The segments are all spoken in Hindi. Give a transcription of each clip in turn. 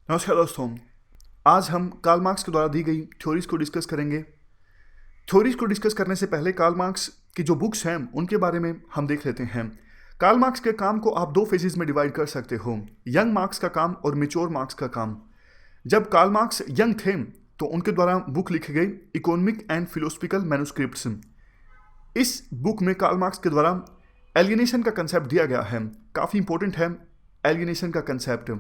नमस्कार दोस्तों। आज हम कार्ल मार्क्स के द्वारा दी गई थ्योरीज को डिस्कस करेंगे। थ्योरीज को डिस्कस करने से पहले कार्ल मार्क्स की जो बुक्स हैं उनके बारे में हम देख लेते हैं। कार्ल मार्क्स के काम को आप दो फेजेस में डिवाइड कर सकते हो, यंग मार्क्स का काम और मैच्योर मार्क्स का काम। जब कार्ल मार्क्स यंग थे तो उनके द्वारा बुक लिखी गई इकोनॉमिक एंड फिलोसफिकल मैन्युस्क्रिप्ट्स। इस बुक में कार्ल मार्क्स के द्वारा एलियनेशन का कंसेप्ट दिया गया है। काफ़ी इंपॉर्टेंट है एलियनेशन का कंसेप्ट।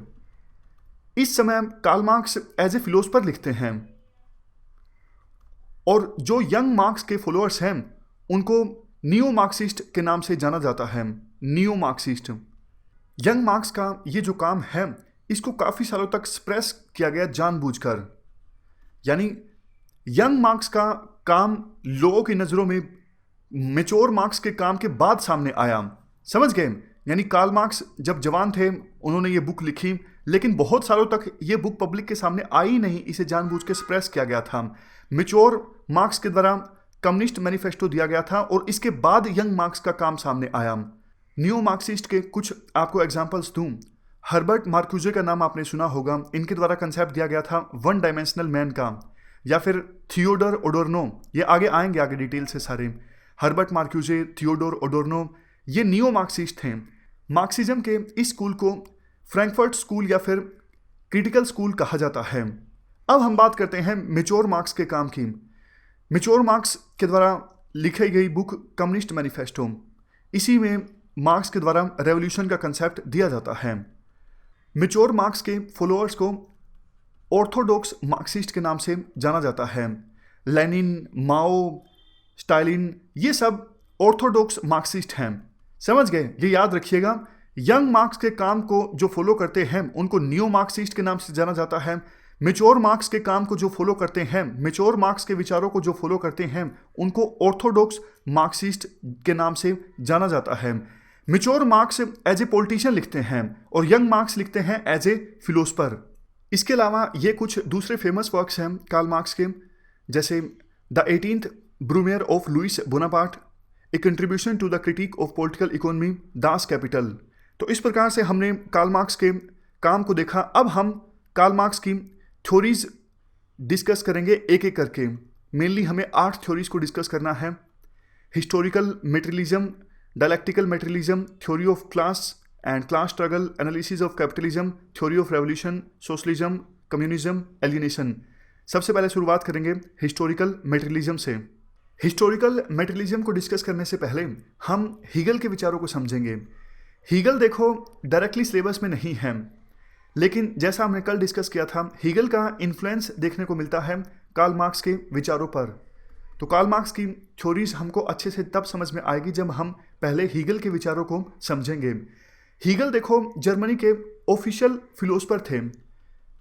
इस समय Karl Marx as a philosopher लिखते हैं और जो यंग मार्क्स के फॉलोअर्स हैं उनको नियो मार्क्सिस्ट के नाम से जाना जाता है। Neo Marxist. यंग मार्क्स का ये जो काम है इसको काफ़ी सालों तक सप्रेस किया गया जानबूझकर। यानी यंग मार्क्स का काम लोगों की नज़रों में मैच्योर मार्क्स के काम के बाद सामने आया। समझ गए? यानी कार्ल मार्क्स जब जवान थे उन्होंने ये बुक लिखी, लेकिन बहुत सालों तक ये बुक पब्लिक के सामने आई नहीं, इसे जानबूझ के सप्रेस किया गया था। मैच्योर मार्क्स के द्वारा कम्युनिस्ट मैनिफेस्टो दिया गया था और इसके बाद यंग मार्क्स का काम सामने आया। न्यू मार्क्सिस्ट के कुछ आपको एग्जांपल्स दूं। हर्बर्ट मार्क्यूजे का नाम आपने सुना होगा। इनके द्वारा कंसेप्ट दिया गया था वन डायमेंशनल मैन का। या फिर थियोडोर ओडोर्नो, ये आगे आएंगे आगे डिटेल से सारे। हर्बर्ट मार्क्यूजे, थियोडोर ओडोर्नो, ये नियो मार्क्सिस्ट थे। मार्क्सिज्म के इस स्कूल को फ्रैंकफर्ट स्कूल या फिर क्रिटिकल स्कूल कहा जाता है। अब हम बात करते हैं मैच्योर मार्क्स के काम की। मैच्योर मार्क्स के द्वारा लिखी गई बुक कम्युनिस्ट मैनिफेस्टो, इसी में मार्क्स के द्वारा रेवोल्यूशन का कंसेप्ट दिया जाता है। मैच्योर मार्क्स के फॉलोअर्स को ऑर्थोडॉक्स मार्क्सिस्ट के नाम से जाना जाता है। लेनिन, माओ, स्टालिन, ये सब ऑर्थोडॉक्स मार्क्सिस्ट हैं। समझ गए? ये याद रखिएगा। यंग मार्क्स के काम को जो फॉलो करते हैं उनको नियो मार्क्सिस्ट के नाम से जाना जाता है। मैच्योर मार्क्स के काम को जो फॉलो करते हैं, मैच्योर मार्क्स के विचारों को जो फॉलो करते हैं उनको ऑर्थोडॉक्स मार्क्सिस्ट के नाम से जाना जाता है। Mature Marx as a politician लिखते हैं और यंग मार्क्स लिखते हैं एज ए फिलोसफर। इसके अलावा ये कुछ दूसरे फेमस वर्क्स हैं कार्ल मार्क्स के, जैसे the 18th Brumaire of Louis Bonaparte, a contribution to the critique of political economy, Das Kapital. तो इस प्रकार से हमने कार्ल मार्क्स के काम को देखा। अब हम कार्ल मार्क्स की थ्योरीज डिस्कस करेंगे एक एक करके। मेनली हमें 8 थ्योरीज को डिस्कस करना है। Historical materialism, dialectical materialism, theory of class and class struggle, analysis of capitalism, theory of revolution, socialism, communism, alienation. सबसे पहले शुरुआत करेंगे हिस्टोरिकल मेटेरियलिज्म से। हिस्टोरिकल मेटेरियलिज्म को डिस्कस करने से पहले हम हीगल के विचारों को समझेंगे। हीगल देखो डायरेक्टली सिलेबस में नहीं है, लेकिन जैसा हमने कल डिस्कस किया था, हीगल का इन्फ्लुएंस देखने को मिलता है कार्ल मार्क्स के विचारों पर। तो कार्ल मार्क्स की थ्योरीज हमको अच्छे से तब समझ में आएगी जब हम पहले हीगल के विचारों को समझेंगे। हीगल देखो जर्मनी के ऑफिशियल फिलोसफर थे।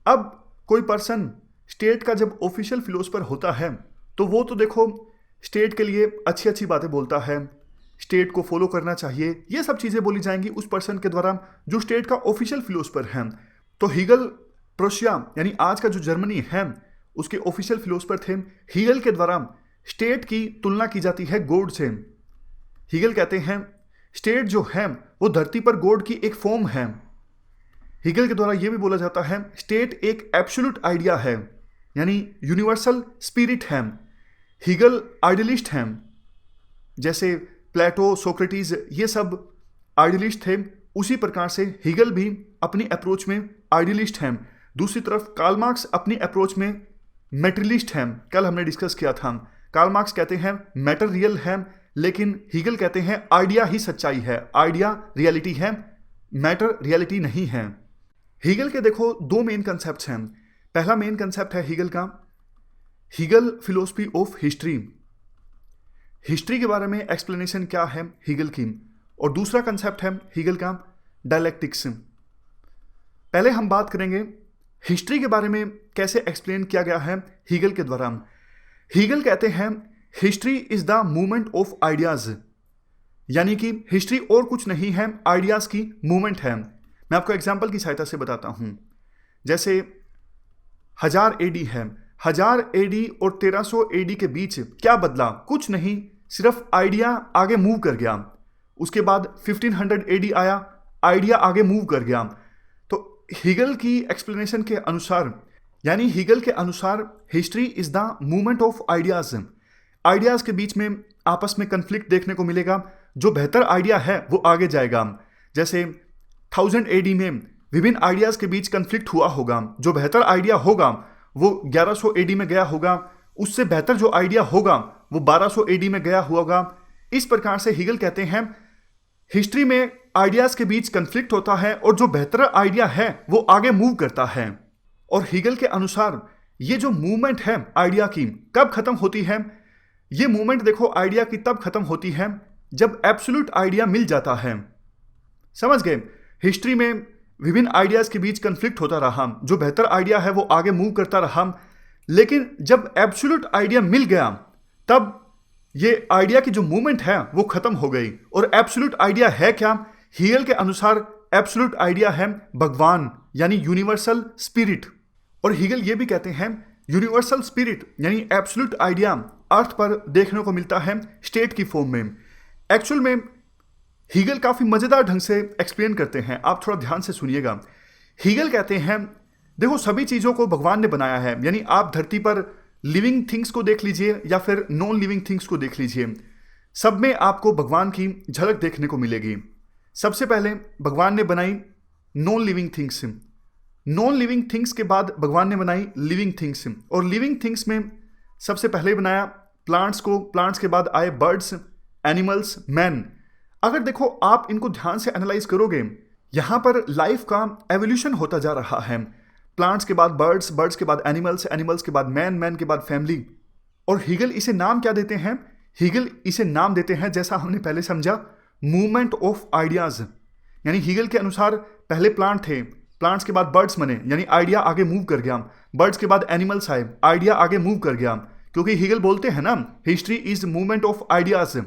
अब कोई पर्सन स्टेट का जब ऑफिशियल फिलोसफर होता है तो वो तो देखो स्टेट के लिए अच्छी अच्छी बातें बोलता है, स्टेट को फॉलो करना चाहिए, ये सब चीज़ें बोली जाएंगी उस पर्सन के द्वारा जो स्टेट का ऑफिशियल फिलोसफर है। तो हीगल प्रोशिया यानी आज का जो जर्मनी है उसके ऑफिशियल फिलोसफर थे। हीगल के द्वारा स्टेट की तुलना की जाती है गॉड से। हीगल कहते हैं स्टेट जो है वो धरती पर गॉड की एक फॉर्म है। हीगल के द्वारा ये भी बोला जाता है स्टेट एक एब्सोल्यूट आइडिया है, यानी यूनिवर्सल स्पिरिट है। हीगल आइडियलिस्ट हैं, जैसे प्लेटो, सोक्रेटिस, ये सब आइडियलिस्ट थे। उसी प्रकार से हीगल भी अपनी अप्रोच में आइडियलिस्ट हैं। दूसरी तरफ कार्ल मार्क्स अपनी अप्रोच में मेटेरियलिस्ट हैं। कल हमने डिस्कस किया था, कार्ल मार्क्स कहते हैं मैटर रियल है, लेकिन हीगल कहते हैं आइडिया ही सच्चाई है, आइडिया रियलिटी है, मैटर रियलिटी नहीं है। हीगल के देखो 2 मेन कंसेप्ट हैं। पहला मेन कंसेप्ट है हीगल का Hegel philosophy of history. History के बारे में एक्सप्लेनेशन क्या है हीगल की। और दूसरा कंसेप्ट है हीगल का डायलेक्टिक्स। पहले हम बात करेंगे हिस्ट्री के बारे में कैसे एक्सप्लेन किया गया है हीगल के द्वारा। हीगल कहते हैं history is the movement of ideas, यानी कि हिस्ट्री और कुछ नहीं है, आइडियाज की मूवमेंट है। मैं आपको एग्जाम्पल की सहायता से बताता हूं। जैसे 1000 AD है, 1000 AD और 1300 AD के बीच क्या बदला? कुछ नहीं, सिर्फ आइडिया आगे मूव कर गया। उसके बाद 1500 AD आया, आइडिया आगे मूव कर गया। तो हीगल की एक्सप्लेनेशन के अनुसार, यानी हीगल के अनुसार, history is the movement of ideas. Ideas के बीच में आपस में कन्फ्लिक्ट देखने को मिलेगा। जो बेहतर आइडिया है वो आगे जाएगा। जैसे 1000 AD में विभिन्न आइडियाज के बीच कन्फ्लिक्ट हुआ होगा। जो बेहतर आइडिया होगा वो 1100 AD में गया होगा, उससे बेहतर जो आइडिया होगा वो 1200 AD में गया होगा। इस प्रकार से हीगल कहते हैं हिस्ट्री में आइडियाज के बीच कन्फ्लिक्ट होता है और जो बेहतर आइडिया है वो आगे मूव करता है। और हीगल के अनुसार ये जो मूवमेंट है आइडिया की कब खत्म होती है? ये मूवमेंट देखो आइडिया की तब खत्म होती है जब एब्सोल्यूट आइडिया मिल जाता है। समझ गए? हिस्ट्री में विभिन्न आइडियाज के बीच कन्फ्लिक्ट होता रहा, जो बेहतर आइडिया है वो आगे मूव करता रहा, लेकिन जब एब्सोल्यूट आइडिया मिल गया तब ये आइडिया की जो मूवमेंट है वो खत्म हो गई। और एब्सोल्यूट आइडिया है क्या? हीगल के अनुसार एब्सोल्यूट आइडिया है भगवान, यानी यूनिवर्सल स्पिरिट। और हीगल ये भी कहते हैं यूनिवर्सल स्पिरिट यानी एब्सोल्यूट आइडिया अर्थ पर देखने को मिलता है स्टेट की फॉर्म में। एक्चुअल में हीगल काफी मजेदार ढंग से एक्सप्लेन करते हैं, आप थोड़ा ध्यान से सुनिएगा। हीगल कहते हैं देखो सभी चीजों को भगवान ने बनाया है, यानी आप धरती पर लिविंग थिंग्स को देख लीजिए या फिर नॉन लिविंग थिंग्स को देख लीजिए, सब में आपको भगवान की झलक देखने को मिलेगी। सबसे पहले भगवान ने बनाई non living things, non living things के बाद भगवान ने बनाई लिविंग थिंग्स, और लिविंग थिंग्स में सबसे पहले बनाया प्लांट्स को, प्लांट्स के बाद आए बर्ड्स, एनिमल्स, मैन। अगर देखो आप इनको ध्यान से एनालाइज करोगे, यहां पर लाइफ का एवोल्यूशन होता जा रहा है। प्लांट्स के बाद बर्ड्स, बर्ड्स के बाद एनिमल्स, एनिमल्स के बाद मैन, मैन के बाद फैमिली। और हीगल इसे नाम क्या देते हैं? हीगल इसे नाम देते हैं, जैसा हमने पहले समझा, मूवमेंट ऑफ आइडियाज। यानी हीगल के अनुसार पहले प्लांट थे, प्लांट्स के बाद बर्ड्स बने, यानी आइडिया आगे मूव कर गया। बर्ड्स के बाद एनिमल्स आए, आइडिया आगे मूव कर गया, क्योंकि हीगल बोलते हैं ना history is movement of ideas.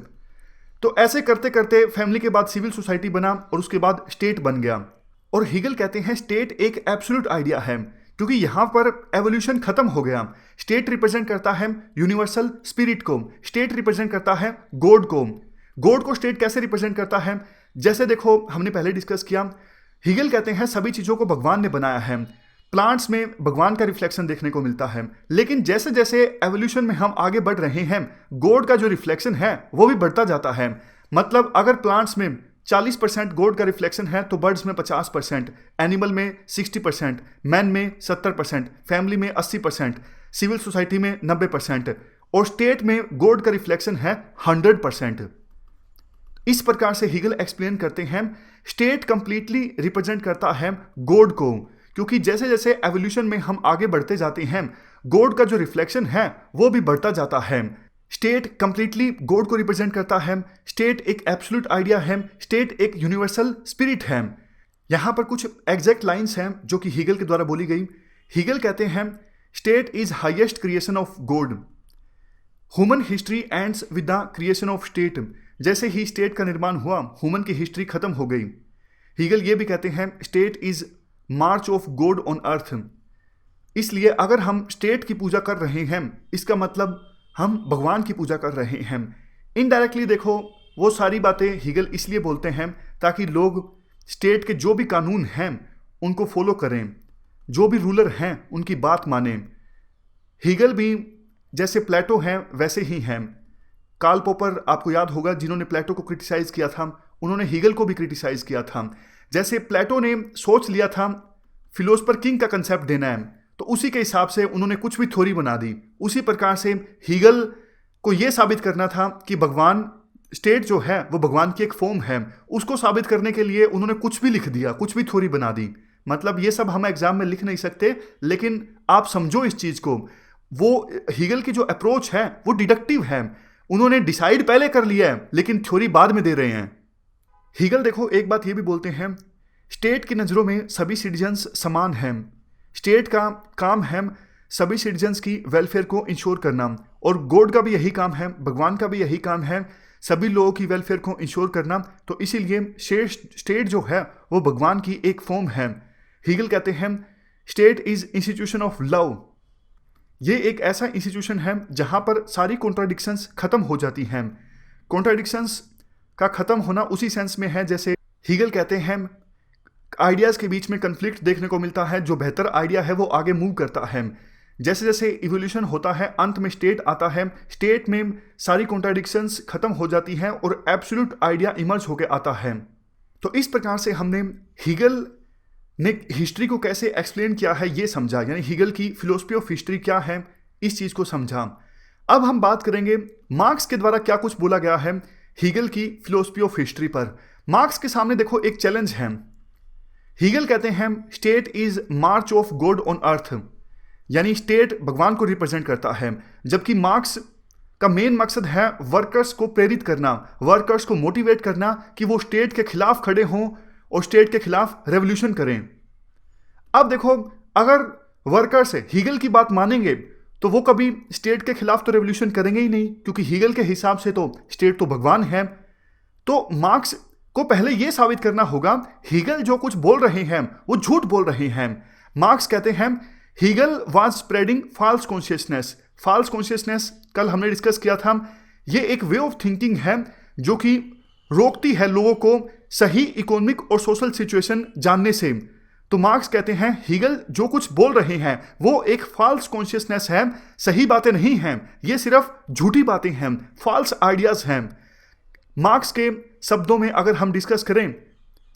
तो ऐसे करते करते फैमिली के बाद सिविल सोसाइटी बना और उसके बाद स्टेट बन गया। और हीगल कहते हैं स्टेट एक एब्सोल्यूट आइडिया है, क्योंकि यहां पर एवोल्यूशन खत्म हो गया। स्टेट रिप्रेजेंट करता है यूनिवर्सल स्पिरिट को, स्टेट रिप्रेजेंट करता है गॉड को। गॉड को स्टेट कैसे रिप्रेजेंट करता है? जैसे देखो हमने पहले डिस्कस किया, हीगल कहते हैं सभी चीजों को भगवान ने बनाया है। प्लांट्स में भगवान का रिफ्लेक्शन देखने को मिलता है, लेकिन जैसे जैसे एवोल्यूशन में हम आगे बढ़ रहे हैं, गॉड का जो रिफ्लेक्शन है वो भी बढ़ता जाता है। मतलब अगर प्लांट्स में 40% गॉड का रिफ्लेक्शन है तो बर्ड्स में 50%, एनिमल में 60%, मैन में 70%, फैमिली में 80%, सिविल सोसाइटी में 90% और स्टेट में गॉड का रिफ्लेक्शन है 100%। इस प्रकार से हीगल एक्सप्लेन करते हैं स्टेट कंप्लीटली रिप्रेजेंट करता है गॉड को, क्योंकि जैसे जैसे एवोल्यूशन में हम आगे बढ़ते जाते हैं, गॉड का जो रिफ्लेक्शन है वो भी बढ़ता जाता है। स्टेट कंप्लीटली गॉड को रिप्रेजेंट करता है, स्टेट एक एब्सोल्यूट आइडिया है, स्टेट एक यूनिवर्सल स्पिरिट है। यहां पर कुछ एग्जैक्ट लाइंस हैं जो कि हीगल के द्वारा बोली गई। हीगल कहते हैं state is highest creation of God, human history ends with the creation of state. जैसे ही स्टेट का निर्माण हुआ, ह्यूमन की हिस्ट्री खत्म हो गई। हीगल ये भी कहते हैं state is March of God on earth. इसलिए अगर हम स्टेट की पूजा कर रहे हैं, इसका मतलब हम भगवान की पूजा कर रहे हैं। इनडायरेक्टली देखो वो सारी बातें हीगल इसलिए बोलते हैं ताकि लोग स्टेट के जो भी कानून हैं उनको फॉलो करें, जो भी रूलर हैं उनकी बात माने। हीगल भी जैसे प्लेटो हैं वैसे ही हैं। कार्ल पॉपर आपको याद होगा, जिन्होंने प्लेटो को क्रिटिसाइज किया था, उन्होंने हीगल को भी क्रिटिसाइज किया था। जैसे प्लेटो ने सोच लिया था फिलोसफर किंग का कंसेप्ट देना है, तो उसी के हिसाब से उन्होंने कुछ भी थ्योरी बना दी। उसी प्रकार से हीगल को यह साबित करना था कि भगवान, स्टेट जो है वो भगवान की एक फॉर्म है, उसको साबित करने के लिए उन्होंने कुछ भी लिख दिया, कुछ भी थ्योरी बना दी। मतलब ये सब हम एग्जाम में लिख नहीं सकते, लेकिन आप समझो इस चीज को। वो हीगल की जो अप्रोच है वो डिडक्टिव है, उन्होंने डिसाइड पहले कर लिया है लेकिन थ्योरी बाद में दे रहे हैं। हीगल देखो एक बात ये भी बोलते हैं, स्टेट की नज़रों में सभी सिटीजन्स समान हैं। स्टेट का काम है सभी सिटीजन्स की वेलफेयर को इंश्योर करना, और गॉड का भी यही काम है, भगवान का भी यही काम है, सभी लोगों की वेलफेयर को इंश्योर करना। तो इसीलिए स्टेट जो है वो भगवान की एक फॉर्म है। हीगल कहते हैं state is institution of love. ये एक ऐसा इंस्टीट्यूशन है जहां पर सारी कॉन्ट्राडिक्शंस खत्म हो जाती हैं। कॉन्ट्राडिक्शंस का खत्म होना उसी सेंस में है जैसे हीगल कहते हैं आइडियाज़ के बीच में कन्फ्लिक्ट देखने को मिलता है। जो बेहतर आइडिया है वो आगे मूव करता है। जैसे जैसे इवोल्यूशन होता है अंत में स्टेट आता है, स्टेट में सारी कॉन्ट्राडिक्शंस खत्म हो जाती हैं और एब्सोल्यूट आइडिया इमर्ज होकर आता है। तो इस प्रकार से हमने हीगल ने हिस्ट्री को कैसे एक्सप्लेन किया है ये समझा, यानी हीगल की फिलोसफी ऑफ हिस्ट्री क्या है इस चीज़ को समझा। अब हम बात करेंगे मार्क्स के द्वारा क्या कुछ बोला गया है हीगल की फिलोसफी ऑफ हिस्ट्री पर। मार्क्स के सामने देखो एक चैलेंज है। हीगल कहते हैं state is March of God on earth, यानी स्टेट भगवान को रिप्रेजेंट करता है, जबकि मार्क्स का मेन मकसद है वर्कर्स को प्रेरित करना, वर्कर्स को मोटिवेट करना कि वो स्टेट के खिलाफ खड़े हों और स्टेट के खिलाफ रेवोल्यूशन करें। अब देखो, अगर वर्कर्स हीगल की बात मानेंगे तो वो कभी स्टेट के खिलाफ तो रेवोल्यूशन करेंगे ही नहीं, क्योंकि हीगल के हिसाब से तो स्टेट तो भगवान है। तो मार्क्स को पहले यह साबित करना होगा हीगल जो कुछ बोल रहे हैं वो झूठ बोल रहे हैं। मार्क्स कहते हैं Hegel was spreading false consciousness. False consciousness कल हमने डिस्कस किया था। ये एक वे ऑफ थिंकिंग है जो कि रोकती है लोगों को सही इकोनॉमिक और सोशल सिचुएशन जानने से। तो मार्क्स कहते हैं हीगल जो कुछ बोल रहे हैं वो एक फॉल्स कॉन्शियसनेस है, सही बातें नहीं हैं, ये सिर्फ झूठी बातें हैं, फॉल्स आइडियाज हैं। मार्क्स के शब्दों में अगर हम डिस्कस करें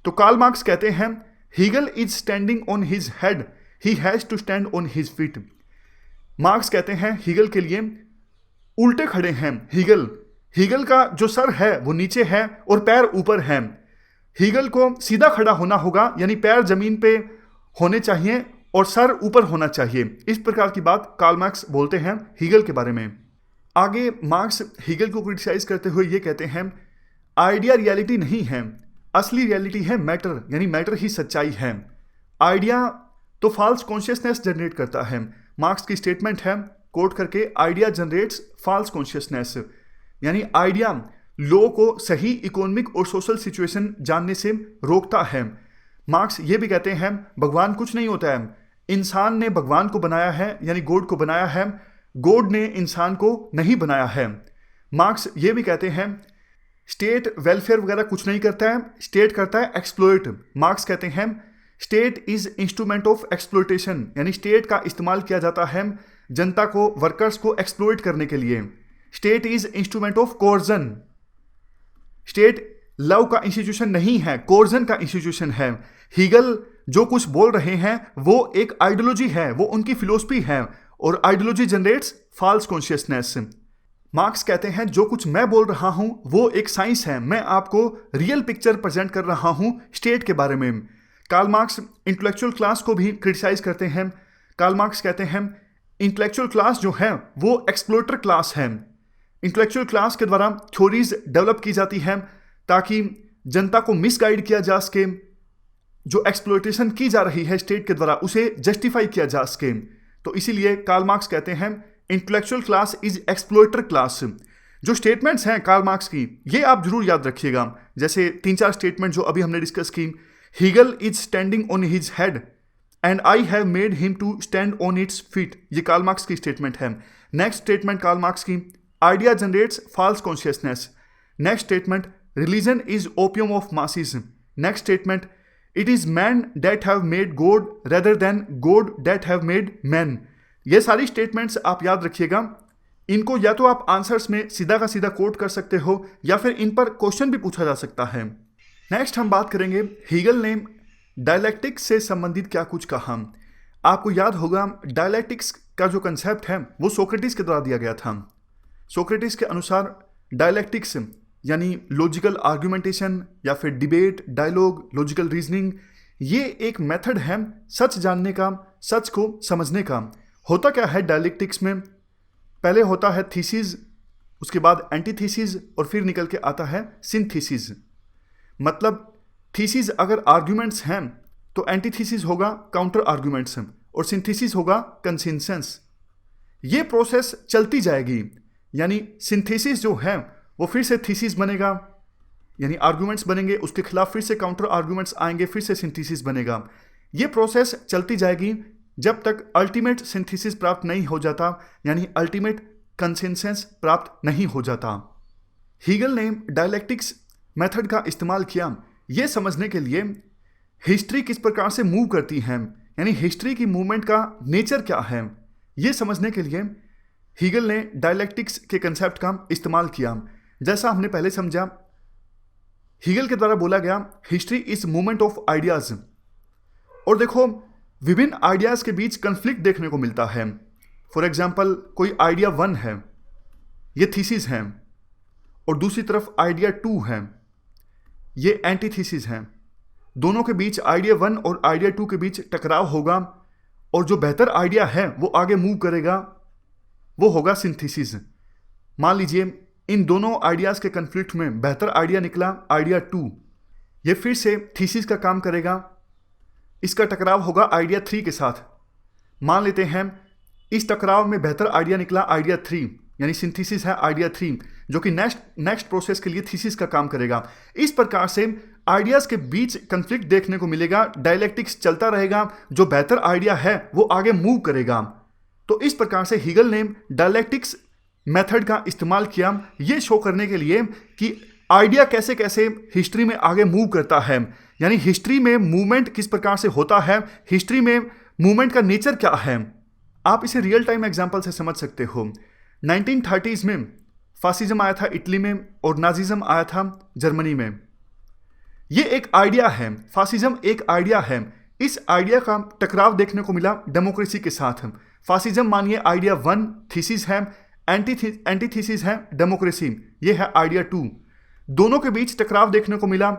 तो कार्ल मार्क्स कहते हैं Hegel is standing on his head, he has to stand on his feet. Marx कहते हैं हीगल के लिए उल्टे खड़े हैं। हीगल का जो सर है वो नीचे है और पैर ऊपर हैं। हीगल को सीधा खड़ा होना होगा, यानी पैर जमीन पे होने चाहिए और सर ऊपर होना चाहिए। इस प्रकार की बात कार्ल मार्क्स बोलते हैं हीगल के बारे में। आगे मार्क्स हीगल को क्रिटिसाइज करते हुए ये कहते हैं आइडिया रियलिटी नहीं है, असली रियलिटी है मैटर, यानी मैटर ही सच्चाई है। आइडिया तो फॉल्स कॉन्शियसनेस जनरेट करता है। मार्क्स की स्टेटमेंट है कोट करके, आइडिया जनरेट्स फॉल्स कॉन्शियसनेस, यानी आइडिया लोगों को सही इकोनॉमिक और सोशल सिचुएशन जानने से रोकता है। मार्क्स ये भी कहते हैं भगवान कुछ नहीं होता है, इंसान ने भगवान को बनाया है, यानी गॉड को बनाया है, गॉड ने इंसान को नहीं बनाया है। मार्क्स ये भी कहते हैं स्टेट वेलफेयर वगैरह कुछ नहीं करता है, स्टेट करता है एक्सप्लॉइट। मार्क्स कहते हैं state is instrument of exploitation, यानी स्टेट का इस्तेमाल किया जाता है जनता को, वर्कर्स को एक्सप्लॉइट करने के लिए। State is instrument of coercion, state love का इंस्टीट्यूशन नहीं है, कोर्जन का इंस्टीट्यूशन है। हीगल जो कुछ बोल रहे हैं वो एक आइडियोलॉजी है, वो उनकी फिलोसफी है और ideology generates false consciousness. Marx कहते हैं जो कुछ मैं बोल रहा हूं वो एक साइंस है, मैं आपको रियल पिक्चर प्रेजेंट कर रहा हूं स्टेट के बारे में। कार्ल मार्क्स इंटेलेक्चुअल क्लास को भी क्रिटिसाइज करते हैं। कार्ल मार्क्स कहते हैं इंटेलेक्चुअल क्लास जो है वो एक्सप्लोटर क्लास है। इंटेलेक्चुअल क्लास के द्वारा थ्योरीज डेवलप की जाती हैं ताकि जनता को मिसगाइड किया जा सके, जो एक्सप्लोइटेशन की जा रही है स्टेट के द्वारा उसे जस्टिफाई किया जा सके। तो इसीलिए कार्ल मार्क्स कहते हैं इंटेलेक्चुअल क्लास इज एक्सप्लोइटर क्लास। जो स्टेटमेंट्स हैं कार्ल मार्क्स की ये आप जरूर याद रखिएगा, जैसे 3-4 स्टेटमेंट जो अभी हमने डिस्कस की। Hegel is standing on his head and I have made him to stand on its feet, ये कार्ल मार्क्स की स्टेटमेंट है। नेक्स्ट स्टेटमेंट कार्ल मार्क्स की, idea generates false consciousness. Next statement, religion is opium of masses. Next statement, it is man that have made God rather than God that have made man. ये सारी स्टेटमेंट्स आप याद रखिएगा। इनको या तो आप आंसर्स में सीधा का सीधा कोट कर सकते हो या फिर इन पर क्वेश्चन भी पूछा जा सकता है। नेक्स्ट हम बात करेंगे हीगल ने डायलैक्टिक्स से संबंधित क्या कुछ कहा। आपको याद होगा डायलैक्टिक्स का जो कंसेप्ट है वो सोक्रेटिस के द्वारा दिया गया था। सोक्रेटिस के अनुसार डायलैक्टिक्स यानी लॉजिकल आर्गुमेंटेशन या फिर डिबेट, डायलॉग, लॉजिकल रीजनिंग, ये एक मेथड है सच जानने का, सच को समझने का। होता क्या है डायलैक्टिक्स में, पहले होता है थीसिस, उसके बाद एंटीथीसिस और फिर निकल के आता है सिंथेसिस। मतलब थीसिस अगर आर्ग्यूमेंट्स हैं तो एंटीथीसिस होगा काउंटर आर्ग्यूमेंट्स और सिंथेसिस होगा कंसेंसस। ये प्रोसेस चलती जाएगी, यानी सिंथेसिस जो है वो फिर से थीसिस बनेगा, यानी आर्ग्यूमेंट्स बनेंगे, उसके खिलाफ फिर से काउंटर आर्ग्यूमेंट्स आएंगे, फिर से सिंथेसिस बनेगा। ये प्रोसेस चलती जाएगी जब तक अल्टीमेट सिंथेसिस प्राप्त नहीं हो जाता, यानी अल्टीमेट कंसेंसस प्राप्त नहीं हो जाता। हीगल ने डायलैक्टिक्स मेथड का इस्तेमाल किया ये समझने के लिए हिस्ट्री किस प्रकार से मूव करती है, यानी हिस्ट्री की मूवमेंट का नेचर क्या है, ये समझने के लिए हीगल ने डायलेक्टिक्स के कंसेप्ट का इस्तेमाल किया। जैसा हमने पहले समझा, हीगल के द्वारा बोला गया history is movement of ideas. और देखो, विभिन्न आइडियाज के बीच कंफ्लिक्ट देखने को मिलता है। फॉर एग्जाम्पल, कोई आइडिया 1 है, ये थीसिस है, और दूसरी तरफ आइडिया 2 है, ये एंटीथीसिस है। दोनों के बीच आइडिया 1 और आइडिया 2 के बीच टकराव होगा, और जो बेहतर आइडिया है वो आगे मूव करेगा, वो होगा सिंथेसिस। मान लीजिए इन दोनों आइडियाज के कंफ्लिक्ट में बेहतर आइडिया निकला आइडिया 2, ये फिर से थीसिस का काम करेगा, इसका टकराव होगा आइडिया 3 के साथ। मान लेते हैं इस टकराव में बेहतर आइडिया निकला आइडिया 3, यानी सिंथेसिस है आइडिया 3, जो कि नेक्स्ट प्रोसेस के लिए थीसिस का काम करेगा। इस प्रकार से आइडियाज के बीच कंफ्लिक्ट देखने को मिलेगा, डायलेक्टिक्स चलता रहेगा, जो बेहतर आइडिया है वो आगे मूव करेगा। तो इस प्रकार से हीगल ने डायलेक्टिक्स मेथड का इस्तेमाल किया, ये शो करने के लिए कि आइडिया कैसे कैसे हिस्ट्री में आगे मूव करता है, यानी हिस्ट्री में मूवमेंट किस प्रकार से होता है, हिस्ट्री में मूवमेंट का नेचर क्या है। आप इसे रियल टाइम एग्जांपल से समझ सकते हो। 1930s में फासिज्म आया था इटली में, और नाजिज्म आया था जर्मनी में। ये एक आइडिया है, फासिज्म एक आइडिया है। इस आइडिया का टकराव देखने को मिला डेमोक्रेसी के साथ। फासिज्म मानिए आइडिया 1 थीसिस है, एंटीथीसिस है डेमोक्रेसी, ये है आइडिया 2। दोनों के बीच टकराव देखने को मिला,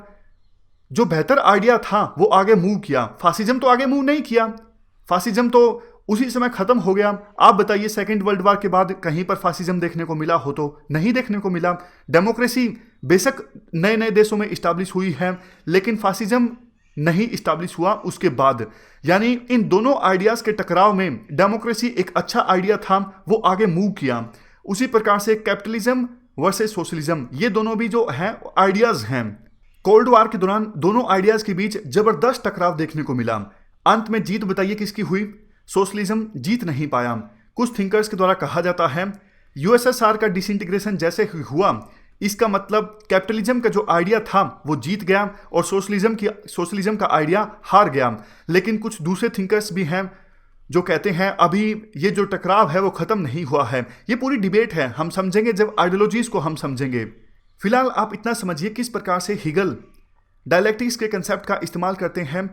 जो बेहतर आइडिया था वो आगे मूव किया। फासिज्म तो आगे मूव नहीं किया, फासिज्म तो उसी समय खत्म हो गया। आप बताइए, सेकेंड वर्ल्ड वॉर के बाद कहीं पर फासिज्म देखने को मिला हो तो नहीं देखने को मिला। डेमोक्रेसी बेशक नए नए देशों में इस्टाब्लिश हुई है, लेकिन फासिज्म नहीं इस्टाब्लिश हुआ उसके बाद। यानी इन दोनों आइडियाज के टकराव में डेमोक्रेसी एक अच्छा आइडिया था, वो आगे मूव किया। उसी प्रकार से कैपिटलिज्म वर्सेस सोशलिज्म, ये दोनों भी जो हैं आइडियाज हैं। कोल्ड वॉर के दौरान दोनों आइडियाज के बीच जबरदस्त टकराव देखने को मिला। अंत में जीत बताइए किसकी हुई? सोशलिज्म जीत नहीं पाया। कुछ थिंकर्स के द्वारा कहा जाता है यूएसएसआर का डिसइंटीग्रेशन जैसे हुआ, इसका मतलब कैपिटलिज्म का जो आइडिया था वो जीत गया और सोशलिज्म का आइडिया हार गया। लेकिन कुछ दूसरे थिंकर्स भी हैं जो कहते हैं अभी ये जो टकराव है वो खत्म नहीं हुआ है। ये पूरी डिबेट है, हम समझेंगे जब आइडियोलॉजीज को हम समझेंगे। फिलहाल आप इतना समझिए किस प्रकार से हीगल डायलेक्टिक्स के कंसेप्ट का इस्तेमाल करते हैं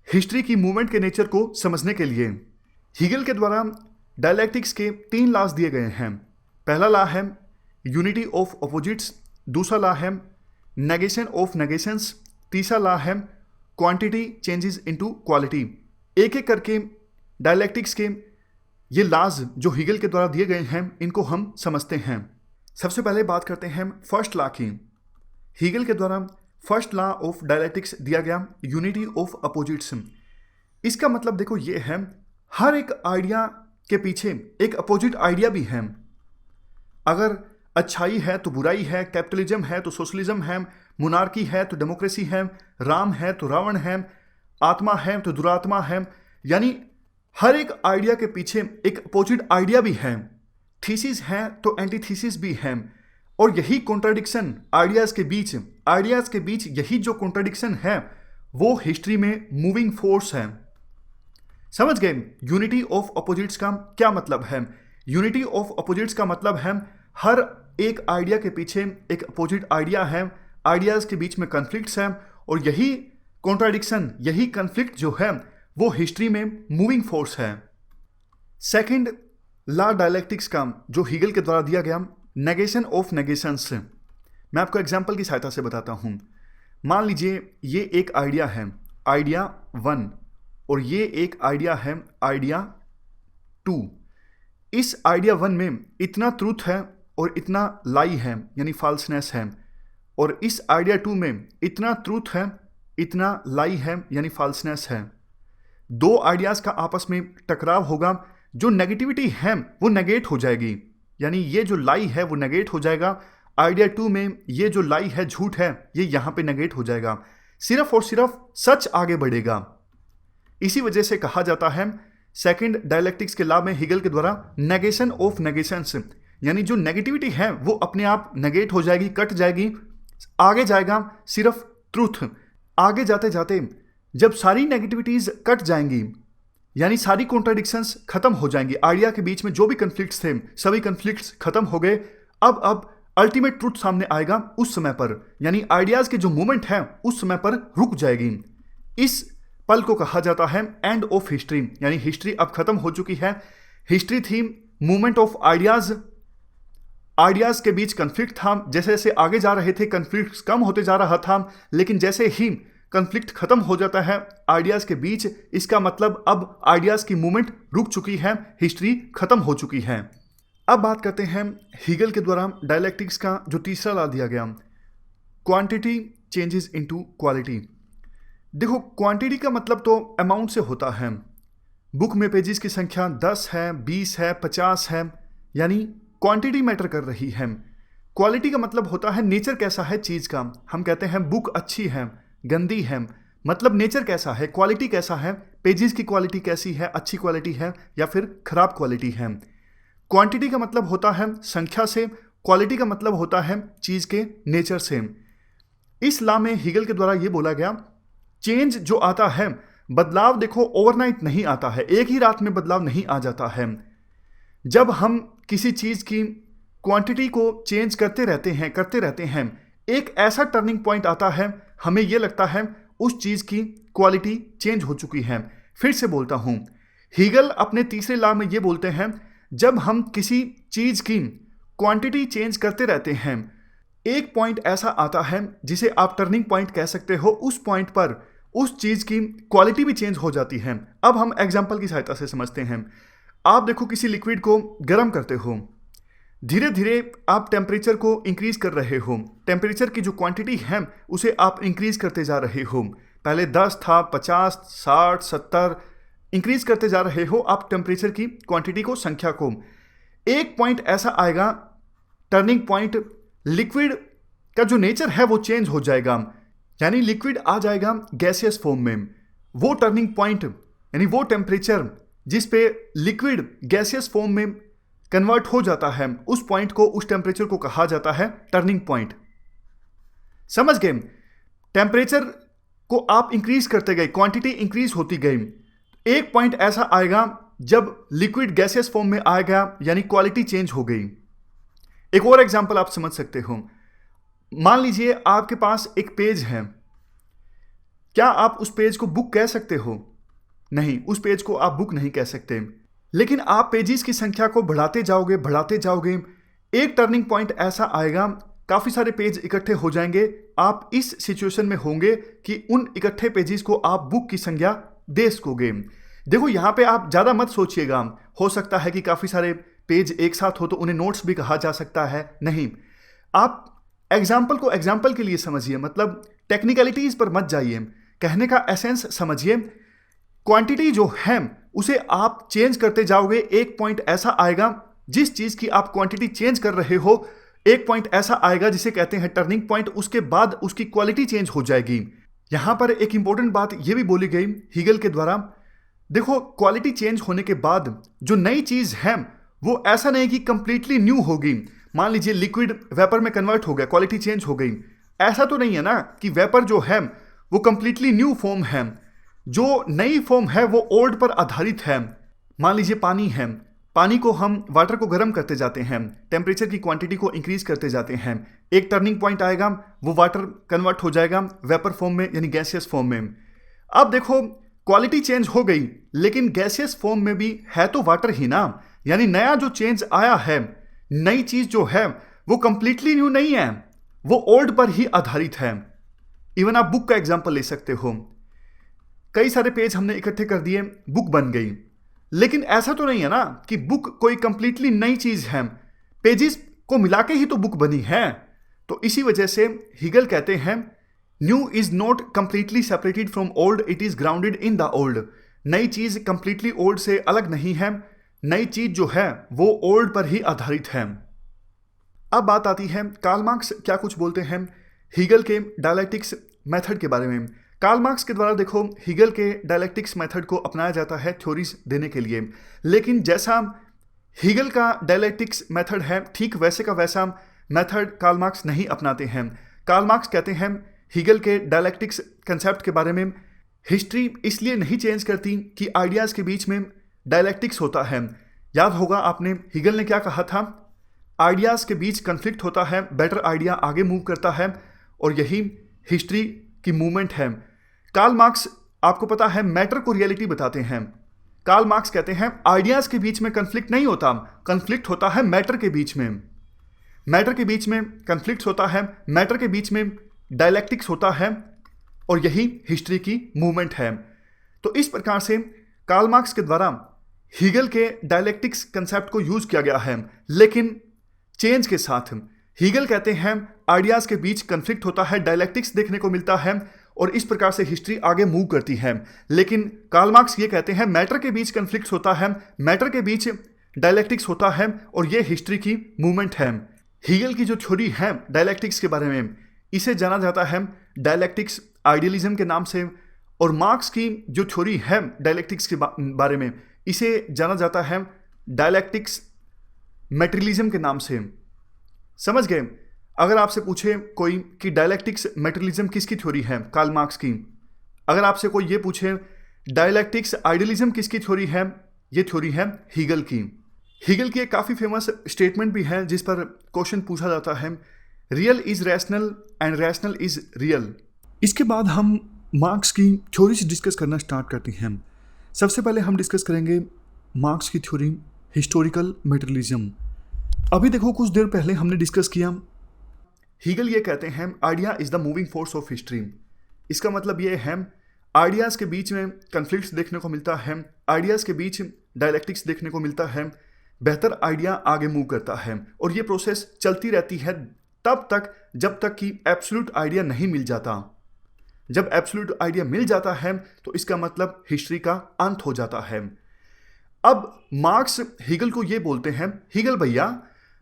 हिस्ट्री की मूवमेंट के नेचर को समझने के लिए। हीगल के द्वारा डायलेक्टिक्स के 3 लॉज दिए गए हैं। पहला लॉ है यूनिटी ऑफ ऑपोजिट्स, दूसरा लॉ है नेगेशन ऑफ नेगेशंस, तीसरा लॉ है क्वांटिटी चेंजेस इनटू क्वालिटी। एक एक करके डायलेक्टिक्स के ये लॉज जो हीगल के द्वारा दिए गए हैं इनको हम समझते हैं। सबसे पहले बात करते हैं फर्स्ट लॉ की। हीगल के द्वारा फर्स्ट लॉ ऑफ डायलेक्टिक्स दिया गया यूनिटी ऑफ अपोजिट्स। इसका मतलब देखो ये है, हर एक आइडिया के पीछे एक अपोजिट आइडिया भी है। अगर अच्छाई है तो बुराई है, कैपिटलिज्म है तो सोशलिज्म है, मोनार्की है तो डेमोक्रेसी है, राम है तो रावण है, आत्मा है तो दुरात्मा है। यानी हर एक आइडिया के पीछे एक अपोजिट आइडिया भी है। थीसिस है तो एंटीथीसिस भी है। और यही कॉन्ट्राडिक्शन आइडियाज के बीच यही जो कॉन्ट्राडिक्शन है वो हिस्ट्री में मूविंग फोर्स है। समझ गए यूनिटी ऑफ अपोजिट्स का क्या मतलब है? यूनिटी ऑफ अपोजिट्स का मतलब है हर एक आइडिया के पीछे एक अपोजिट आइडिया है, आइडियाज के बीच में कन्फ्लिक्ट्स हैं, और यही कॉन्ट्राडिक्शन, यही कन्फ्लिक्ट जो है वो हिस्ट्री में मूविंग फोर्स है। सेकंड लॉ डायलेक्टिक्स का जो हीगल के द्वारा दिया गया नेगेशन ऑफ नेगेशंस, मैं आपको एग्जाम्पल की सहायता से बताता हूँ। मान लीजिए ये एक आइडिया है, आइडिया 1, और ये एक आइडिया है, आइडिया 2। इस आइडिया 1 में इतना ट्रूथ है और इतना लाई है, यानी फॉल्सनेस है, और इस आइडिया 2 में इतना ट्रूथ है, इतना लाई है, यानी फॉल्सनेस है। दो आइडियाज का आपस में टकराव होगा, जो नेगेटिविटी है वो नेगेट हो जाएगी, यानी ये जो लाई है वो नेगेट हो जाएगा। आइडिया 2 में ये जो लाई है, झूठ है, ये यहाँ पे नेगेट हो जाएगा। सिर्फ और सिर्फ सच आगे बढ़ेगा। इसी वजह से कहा जाता है सेकंड डायलेक्टिक्स के लॉ में हीगल के द्वारा नेगेशन ऑफ नेगेशंस, यानी जो नेगेटिविटी है वो अपने आप नेगेट हो जाएगी, कट जाएगी, आगे जाएगा सिर्फ ट्रूथ। आगे जाते जाते जब सारी नेगेटिविटीज कट जाएंगी, यानी सारी कॉन्ट्राडिक्शंस खत्म हो जाएंगी, आइडिया के बीच में जो भी कन्फ्लिक्ट्स थे सभी कन्फ्लिक्ट्स खत्म हो गए, अब अल्टीमेट ट्रूथ सामने आएगा उस समय पर, यानी आइडियाज के जो मूवमेंट है उस समय पर रुक जाएगी। इस पल को कहा जाता है एंड ऑफ हिस्ट्री, यानी हिस्ट्री अब खत्म हो चुकी है। हिस्ट्री थी मूवमेंट ऑफ आइडियाज, आइडियाज के बीच कन्फ्लिक्ट था, जैसे जैसे आगे जा रहे थे कन्फ्लिक्ट कम होते जा रहा था, लेकिन जैसे ही कन्फ्लिक्ट खत्म हो जाता है आइडियाज के बीच, इसका मतलब अब आइडियाज की मूवमेंट रुक चुकी है, हिस्ट्री खत्म हो चुकी है। अब बात करते हैं हीगल के द्वारा डायलैक्टिक्स का जो तीसरा लॉ दिया गया, क्वांटिटी चेंजेस इनटू क्वालिटी। देखो, क्वांटिटी का मतलब तो अमाउंट से होता है, बुक में पेजेस की संख्या 10 है, 20 है, 50 है, यानी क्वांटिटी मैटर कर रही है। क्वालिटी का मतलब होता है नेचर कैसा है चीज़ का। हम कहते हैं बुक अच्छी है, गंदी है, मतलब नेचर कैसा है, क्वालिटी कैसा है, पेजेस की क्वालिटी कैसी है, अच्छी क्वालिटी है या फिर खराब क्वालिटी है। क्वांटिटी का मतलब होता है संख्या से, क्वालिटी का मतलब होता है चीज़ के नेचर से। इस लॉ में हीगल के द्वारा ये बोला गया, चेंज जो आता है, बदलाव देखो ओवरनाइट नहीं आता है, एक ही रात में बदलाव नहीं आ जाता है। जब हम किसी चीज़ की क्वांटिटी को चेंज करते रहते हैं, एक ऐसा टर्निंग पॉइंट आता है, हमें यह लगता है उस चीज़ की क्वालिटी चेंज हो चुकी है। फिर से बोलता हूँ, हीगल अपने तीसरे लॉ में ये बोलते हैं, जब हम किसी चीज़ की क्वांटिटी चेंज करते रहते हैं, एक पॉइंट ऐसा आता है जिसे आप टर्निंग पॉइंट कह सकते हो, उस पॉइंट पर उस चीज़ की क्वालिटी भी चेंज हो जाती है। अब हम एग्जाम्पल की सहायता से समझते हैं। आप देखो, किसी लिक्विड को गर्म करते हो, धीरे धीरे आप टेम्परेचर को इंक्रीज कर रहे हो, टेम्परेचर की जो क्वांटिटी है उसे आप इंक्रीज करते जा रहे हो। पहले 10 था, 50, 60, 70 इंक्रीज करते जा रहे हो आप टेम्परेचर की क्वांटिटी को, संख्या को। एक पॉइंट ऐसा आएगा, टर्निंग पॉइंट, लिक्विड का जो नेचर है वो चेंज हो जाएगा, यानी लिक्विड आ जाएगा गैसियस फॉर्म में। वो टर्निंग पॉइंट यानी वो टेम्परेचर जिस पे लिक्विड गैसियस फॉर्म में कन्वर्ट हो जाता है, उस पॉइंट को, उस टेम्परेचर को कहा जाता है टर्निंग पॉइंट। समझ गए? टेम्परेचर को आप इंक्रीज करते गए, क्वांटिटी इंक्रीज होती गई, एक पॉइंट ऐसा आएगा जब लिक्विड गैसियस फॉर्म में आएगा, यानी क्वालिटी चेंज हो गई। एक और एग्जांपल आप समझ सकते हो, मान लीजिए आपके पास एक पेज है, क्या आप उस पेज को बुक कह सकते हो? नहीं, उस पेज को आप बुक नहीं कह सकते, लेकिन आप पेजेस की संख्या को बढ़ाते जाओगे, एक टर्निंग पॉइंट ऐसा आएगा, काफ़ी सारे पेज इकट्ठे हो जाएंगे, आप इस सिचुएशन में होंगे कि उन इकट्ठे पेजेस को आप बुक की संज्ञा दे सकोगे। देखो, यहाँ पे आप ज़्यादा मत सोचिएगा, हो सकता है कि काफ़ी सारे पेज एक साथ हो तो उन्हें नोट्स भी कहा जा सकता है, नहीं। आप एग्जाम्पल को एग्जाम्पल के लिए समझिए, मतलब टेक्निकलिटीज़ पर मत जाइए, कहने का एसेंस समझिए। क्वांटिटी जो है उसे आप चेंज करते जाओगे, एक पॉइंट ऐसा आएगा, जिस चीज़ की आप क्वांटिटी चेंज कर रहे हो, एक पॉइंट ऐसा आएगा जिसे कहते हैं टर्निंग पॉइंट, उसके बाद उसकी क्वालिटी चेंज हो जाएगी। यहां पर एक इंपॉर्टेंट बात यह भी बोली गई हीगल के द्वारा, देखो, क्वालिटी चेंज होने के बाद जो नई चीज़ है वो ऐसा नहीं कि कंप्लीटली न्यू होगी। मान लीजिए लिक्विड वेपर में कन्वर्ट हो गया, क्वालिटी चेंज हो गई, ऐसा तो नहीं है ना कि वेपर जो है वो कंप्लीटली न्यू फॉर्म है। जो नई फॉर्म है वो ओल्ड पर आधारित है। मान लीजिए पानी है, पानी को हम वाटर को गर्म करते जाते हैं, टेम्परेचर की क्वांटिटी को इंक्रीज करते जाते हैं, एक टर्निंग पॉइंट आएगा, वो वाटर कन्वर्ट हो जाएगा वेपर फॉर्म में, यानी गैसियस फॉर्म में। अब देखो, क्वालिटी चेंज हो गई, लेकिन गैसियस फॉर्म में भी है तो वाटर ही ना, यानी नया जो चेंज आया है, नई चीज जो है वो कंप्लीटली न्यू नहीं है, वो ओल्ड पर ही आधारित है। इवन आप बुक का एग्जाम्पल ले सकते हो, कई सारे पेज हमने इकट्ठे कर दिए, बुक बन गई, लेकिन ऐसा तो नहीं है ना कि बुक कोई कंप्लीटली नई चीज है, पेजेस को मिला के ही तो बुक बनी है। तो इसी वजह से हीगल कहते हैं, new is not completely separated from old, it is grounded in the old. नई चीज कंप्लीटली ओल्ड से अलग नहीं है, नई चीज जो है वो ओल्ड पर ही आधारित है। अब बात आती है कार्ल मार्क्स क्या कुछ बोलते हैं हीगल के डायलैक्टिक्स मेथड के बारे में। कार्ल मार्क्स के द्वारा देखो, हीगल के डायलैक्टिक्स मेथड को अपनाया जाता है थ्योरीज देने के लिए, लेकिन जैसा हीगल का डायलैक्टिक्स मेथड है, ठीक वैसे का वैसा मेथड कार्ल मार्क्स नहीं अपनाते हैं। कार्ल मार्क्स कहते हैं हीगल के डायलैक्टिक्स कंसेप्ट के बारे में, हिस्ट्री इसलिए नहीं चेंज करती कि आइडियाज़ के बीच में डायलैक्टिक्स होता है। याद होगा आपने हीगल ने क्या कहा था, आइडियाज़ के बीच कन्फ्लिक्ट होता है, बेटर आइडिया आगे मूव करता है, और यही हिस्ट्री की मूवमेंट है। कार्ल मार्क्स, आपको पता है, मैटर को रियलिटी बताते हैं। कार्ल मार्क्स कहते हैं आइडियाज़ के बीच में कन्फ्लिक्ट नहीं होता, कन्फ्लिक्ट होता है मैटर के बीच में। मैटर के बीच में कन्फ्लिक्ट होता है, मैटर के बीच में डायलैक्टिक्स होता है, और यही हिस्ट्री की मूवमेंट है। तो इस प्रकार से कार्ल मार्क्स के द्वारा हीगल के डायलैक्टिक्स कंसेप्ट को यूज किया गया है, लेकिन चेंज के साथ। हीगल कहते हैं आइडियाज़ के बीच कन्फ्लिक्ट होता है, डायलैक्टिक्स देखने को मिलता है, और इस प्रकार से हिस्ट्री आगे मूव करती है। लेकिन कार्ल मार्क्स ये कहते हैं मैटर के बीच कन्फ्लिक्ट होता है, मैटर के बीच डायलैक्टिक्स होता है, और ये हिस्ट्री की मूवमेंट है। हीगल की जो थ्योरी है डायलैक्टिक्स के बारे में, इसे जाना जाता है डायलैक्टिक्स आइडियलिज्म के नाम से, और मार्क्स की जो थ्योरी है डायलैक्टिक्स के बारे में, इसे जाना जाता है डायलैक्टिक्स मेटेरियलिज्म के नाम से। समझ गए? अगर आपसे पूछे कोई कि डायलैक्टिक्स मेटेरियलिज्म किसकी थ्योरी है, कार्ल मार्क्स की। अगर आपसे कोई ये पूछे डायलैक्टिक्स आइडियलिज्म किसकी थ्योरी है, ये थ्योरी है हीगल की। हीगल की एक काफ़ी फेमस स्टेटमेंट भी है जिस पर क्वेश्चन पूछा जाता है, real is rational and rational is real. इसके बाद हम मार्क्स की थ्योरी से डिस्कस करना स्टार्ट करते हैं। सबसे पहले हम डिस्कस करेंगे मार्क्स की थ्योरी हिस्टोरिकल मेटेरियलिज्म। अभी देखो, कुछ देर पहले हमने डिस्कस किया, हीगल ये कहते हैं idea is the moving force of history. इसका मतलब ये है आइडियाज़ के बीच में कन्फ्लिक्ट्स देखने को मिलता है, आइडियाज़ के बीच डायलैक्टिक्स देखने को मिलता है, बेहतर आइडिया आगे मूव करता है, और ये प्रोसेस चलती रहती है तब तक जब तक कि एब्सोल्यूट आइडिया नहीं मिल जाता। जब एब्सोल्यूट आइडिया मिल जाता है तो इसका मतलब हिस्ट्री का अंत हो जाता है। अब मार्क्स हीगल को ये बोलते हैं, हीगल भैया,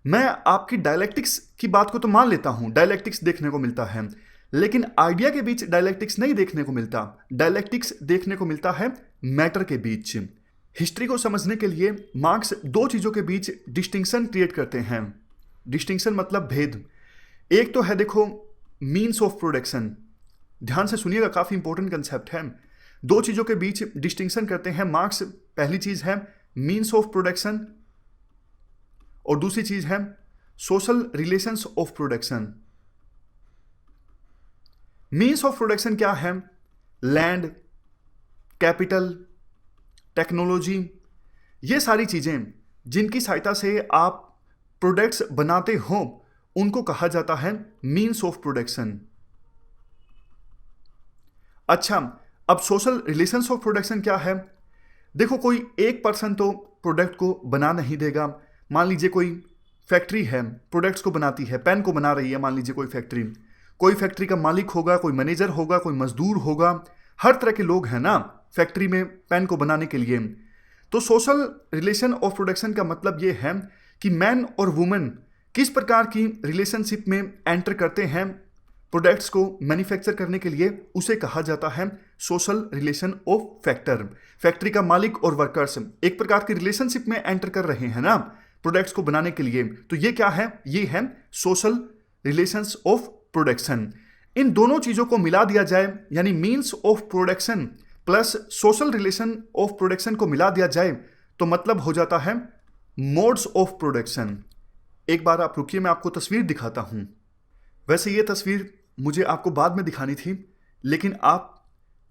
मैं आपकी डायलैक्टिक्स की बात को तो मान लेता हूं, डायलैक्टिक्स देखने को मिलता है, लेकिन आइडिया के बीच डायलैक्टिक्स नहीं देखने को मिलता। डायलैक्टिक्स देखने को मिलता है मैटर के बीच। हिस्ट्री को समझने के लिए मार्क्स दो चीज़ों के बीच डिस्टिंक्शन क्रिएट करते हैं। डिस्टिंक्शन मतलब भेद। एक तो है, देखो, मीन्स ऑफ प्रोडक्शन। ध्यान से सुनिएगा, काफ़ी इंपॉर्टेंट कंसेप्ट है। दो चीज़ों के बीच डिस्टिंक्शन करते हैं मार्क्स। पहली चीज़ है मीन्स ऑफ प्रोडक्शन, और दूसरी चीज़ है social relations of production. Means of production क्या है? लैंड, कैपिटल, टेक्नोलॉजी, ये सारी चीज़ें जिनकी सहायता से आप प्रोडक्ट्स बनाते हो, उनको कहा जाता है मीन्स ऑफ प्रोडक्शन। अच्छा, अब सोशल रिलेशंस ऑफ प्रोडक्शन क्या है? देखो, कोई एक पर्सन तो प्रोडक्ट को बना नहीं देगा। मान लीजिए कोई फैक्ट्री है, प्रोडक्ट्स को बनाती है, पेन को बना रही है, मान लीजिए कोई फैक्ट्री का मालिक होगा, कोई मैनेजर होगा, कोई मजदूर होगा, हर तरह के लोग हैं ना फैक्ट्री में पेन को बनाने के लिए। तो सोशल रिलेशन ऑफ प्रोडक्शन का मतलब ये है कि मैन और वुमेन किस प्रकार की रिलेशनशिप में एंटर करते हैं प्रोडक्ट्स को मैन्युफैक्चर करने के लिए, उसे कहा जाता है social relation of factor. Factory का मालिक और वर्कर्स एक प्रकार की रिलेशनशिप में एंटर कर रहे हैं ना प्रोडक्ट्स को बनाने के लिए, तो ये क्या है? ये है सोशल रिलेशंस ऑफ प्रोडक्शन। इन दोनों चीज़ों को मिला दिया जाए, यानी means of production plus social relation of production को मिला दिया जाए, तो मतलब हो जाता है मोड्स ऑफ प्रोडक्शन। एक बार आप रुकिए, मैं आपको तस्वीर दिखाता हूं। वैसे ये तस्वीर मुझे आपको बाद में दिखानी थी, लेकिन आप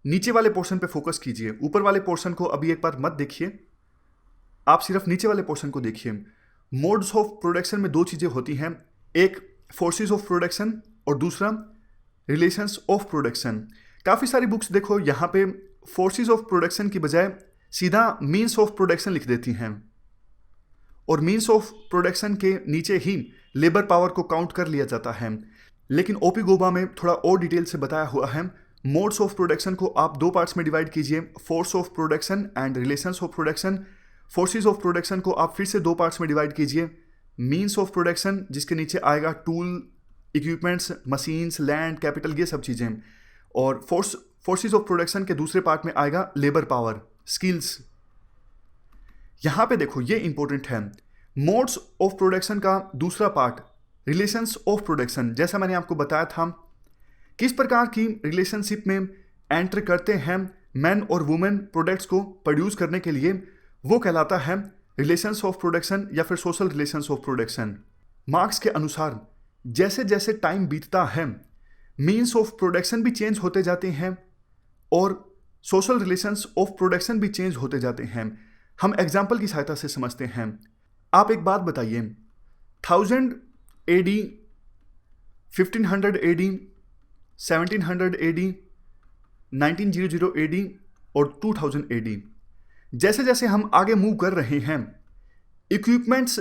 नीचे वाले पोर्शन पे फोकस कीजिए। ऊपर वाले पोर्शन को अभी एक बार मत देखिए, आप सिर्फ नीचे वाले पोर्शन को देखिए। मोड्स ऑफ प्रोडक्शन में दो चीज़ें होती हैं, एक फोर्सेस ऑफ प्रोडक्शन और दूसरा रिलेशंस ऑफ प्रोडक्शन। काफ़ी सारी बुक्स देखो, यहाँ पे फोर्सेस ऑफ प्रोडक्शन की बजाय सीधा मीन्स ऑफ प्रोडक्शन लिख देती हैं, और मीन्स ऑफ प्रोडक्शन के नीचे ही लेबर पावर को काउंट कर लिया जाता है। लेकिन ओपी गोबा में थोड़ा और डिटेल से बताया हुआ है। मोड्स ऑफ प्रोडक्शन को आप दो पार्ट्स में डिवाइड कीजिए, force of production and relations of production. Forces of production को आप फिर से दो पार्ट्स में डिवाइड कीजिए, मीन्स ऑफ प्रोडक्शन जिसके नीचे आएगा tool, equipments, machines, land, capital, ये सब चीज़ें, और फोर्सेस ऑफ प्रोडक्शन के दूसरे पार्ट में आएगा लेबर पावर, स्किल्स। यहाँ पे देखो, ये इंपॉर्टेंट है। मोड्स ऑफ प्रोडक्शन का दूसरा पार्ट रिलेशंस ऑफ प्रोडक्शन, जैसा मैंने आपको बताया था, किस प्रकार की रिलेशनशिप में एंटर करते हैं मैन और वुमेन प्रोडक्ट्स को प्रोड्यूस करने के लिए, वो कहलाता है रिलेशंस ऑफ प्रोडक्शन या फिर social relations of production. Marks के अनुसार जैसे जैसे टाइम बीतता है मीन्स ऑफ प्रोडक्शन भी चेंज होते जाते हैं और सोशल रिलेशंस ऑफ प्रोडक्शन भी चेंज होते जाते हैं। हम एग्जाम्पल की सहायता से समझते हैं। आप एक बात बताइए, 1000 AD, 1500 AD, 1700 AD, 1900 AD और 2000 AD, जैसे जैसे हम आगे मूव कर रहे हैं इक्विपमेंट्स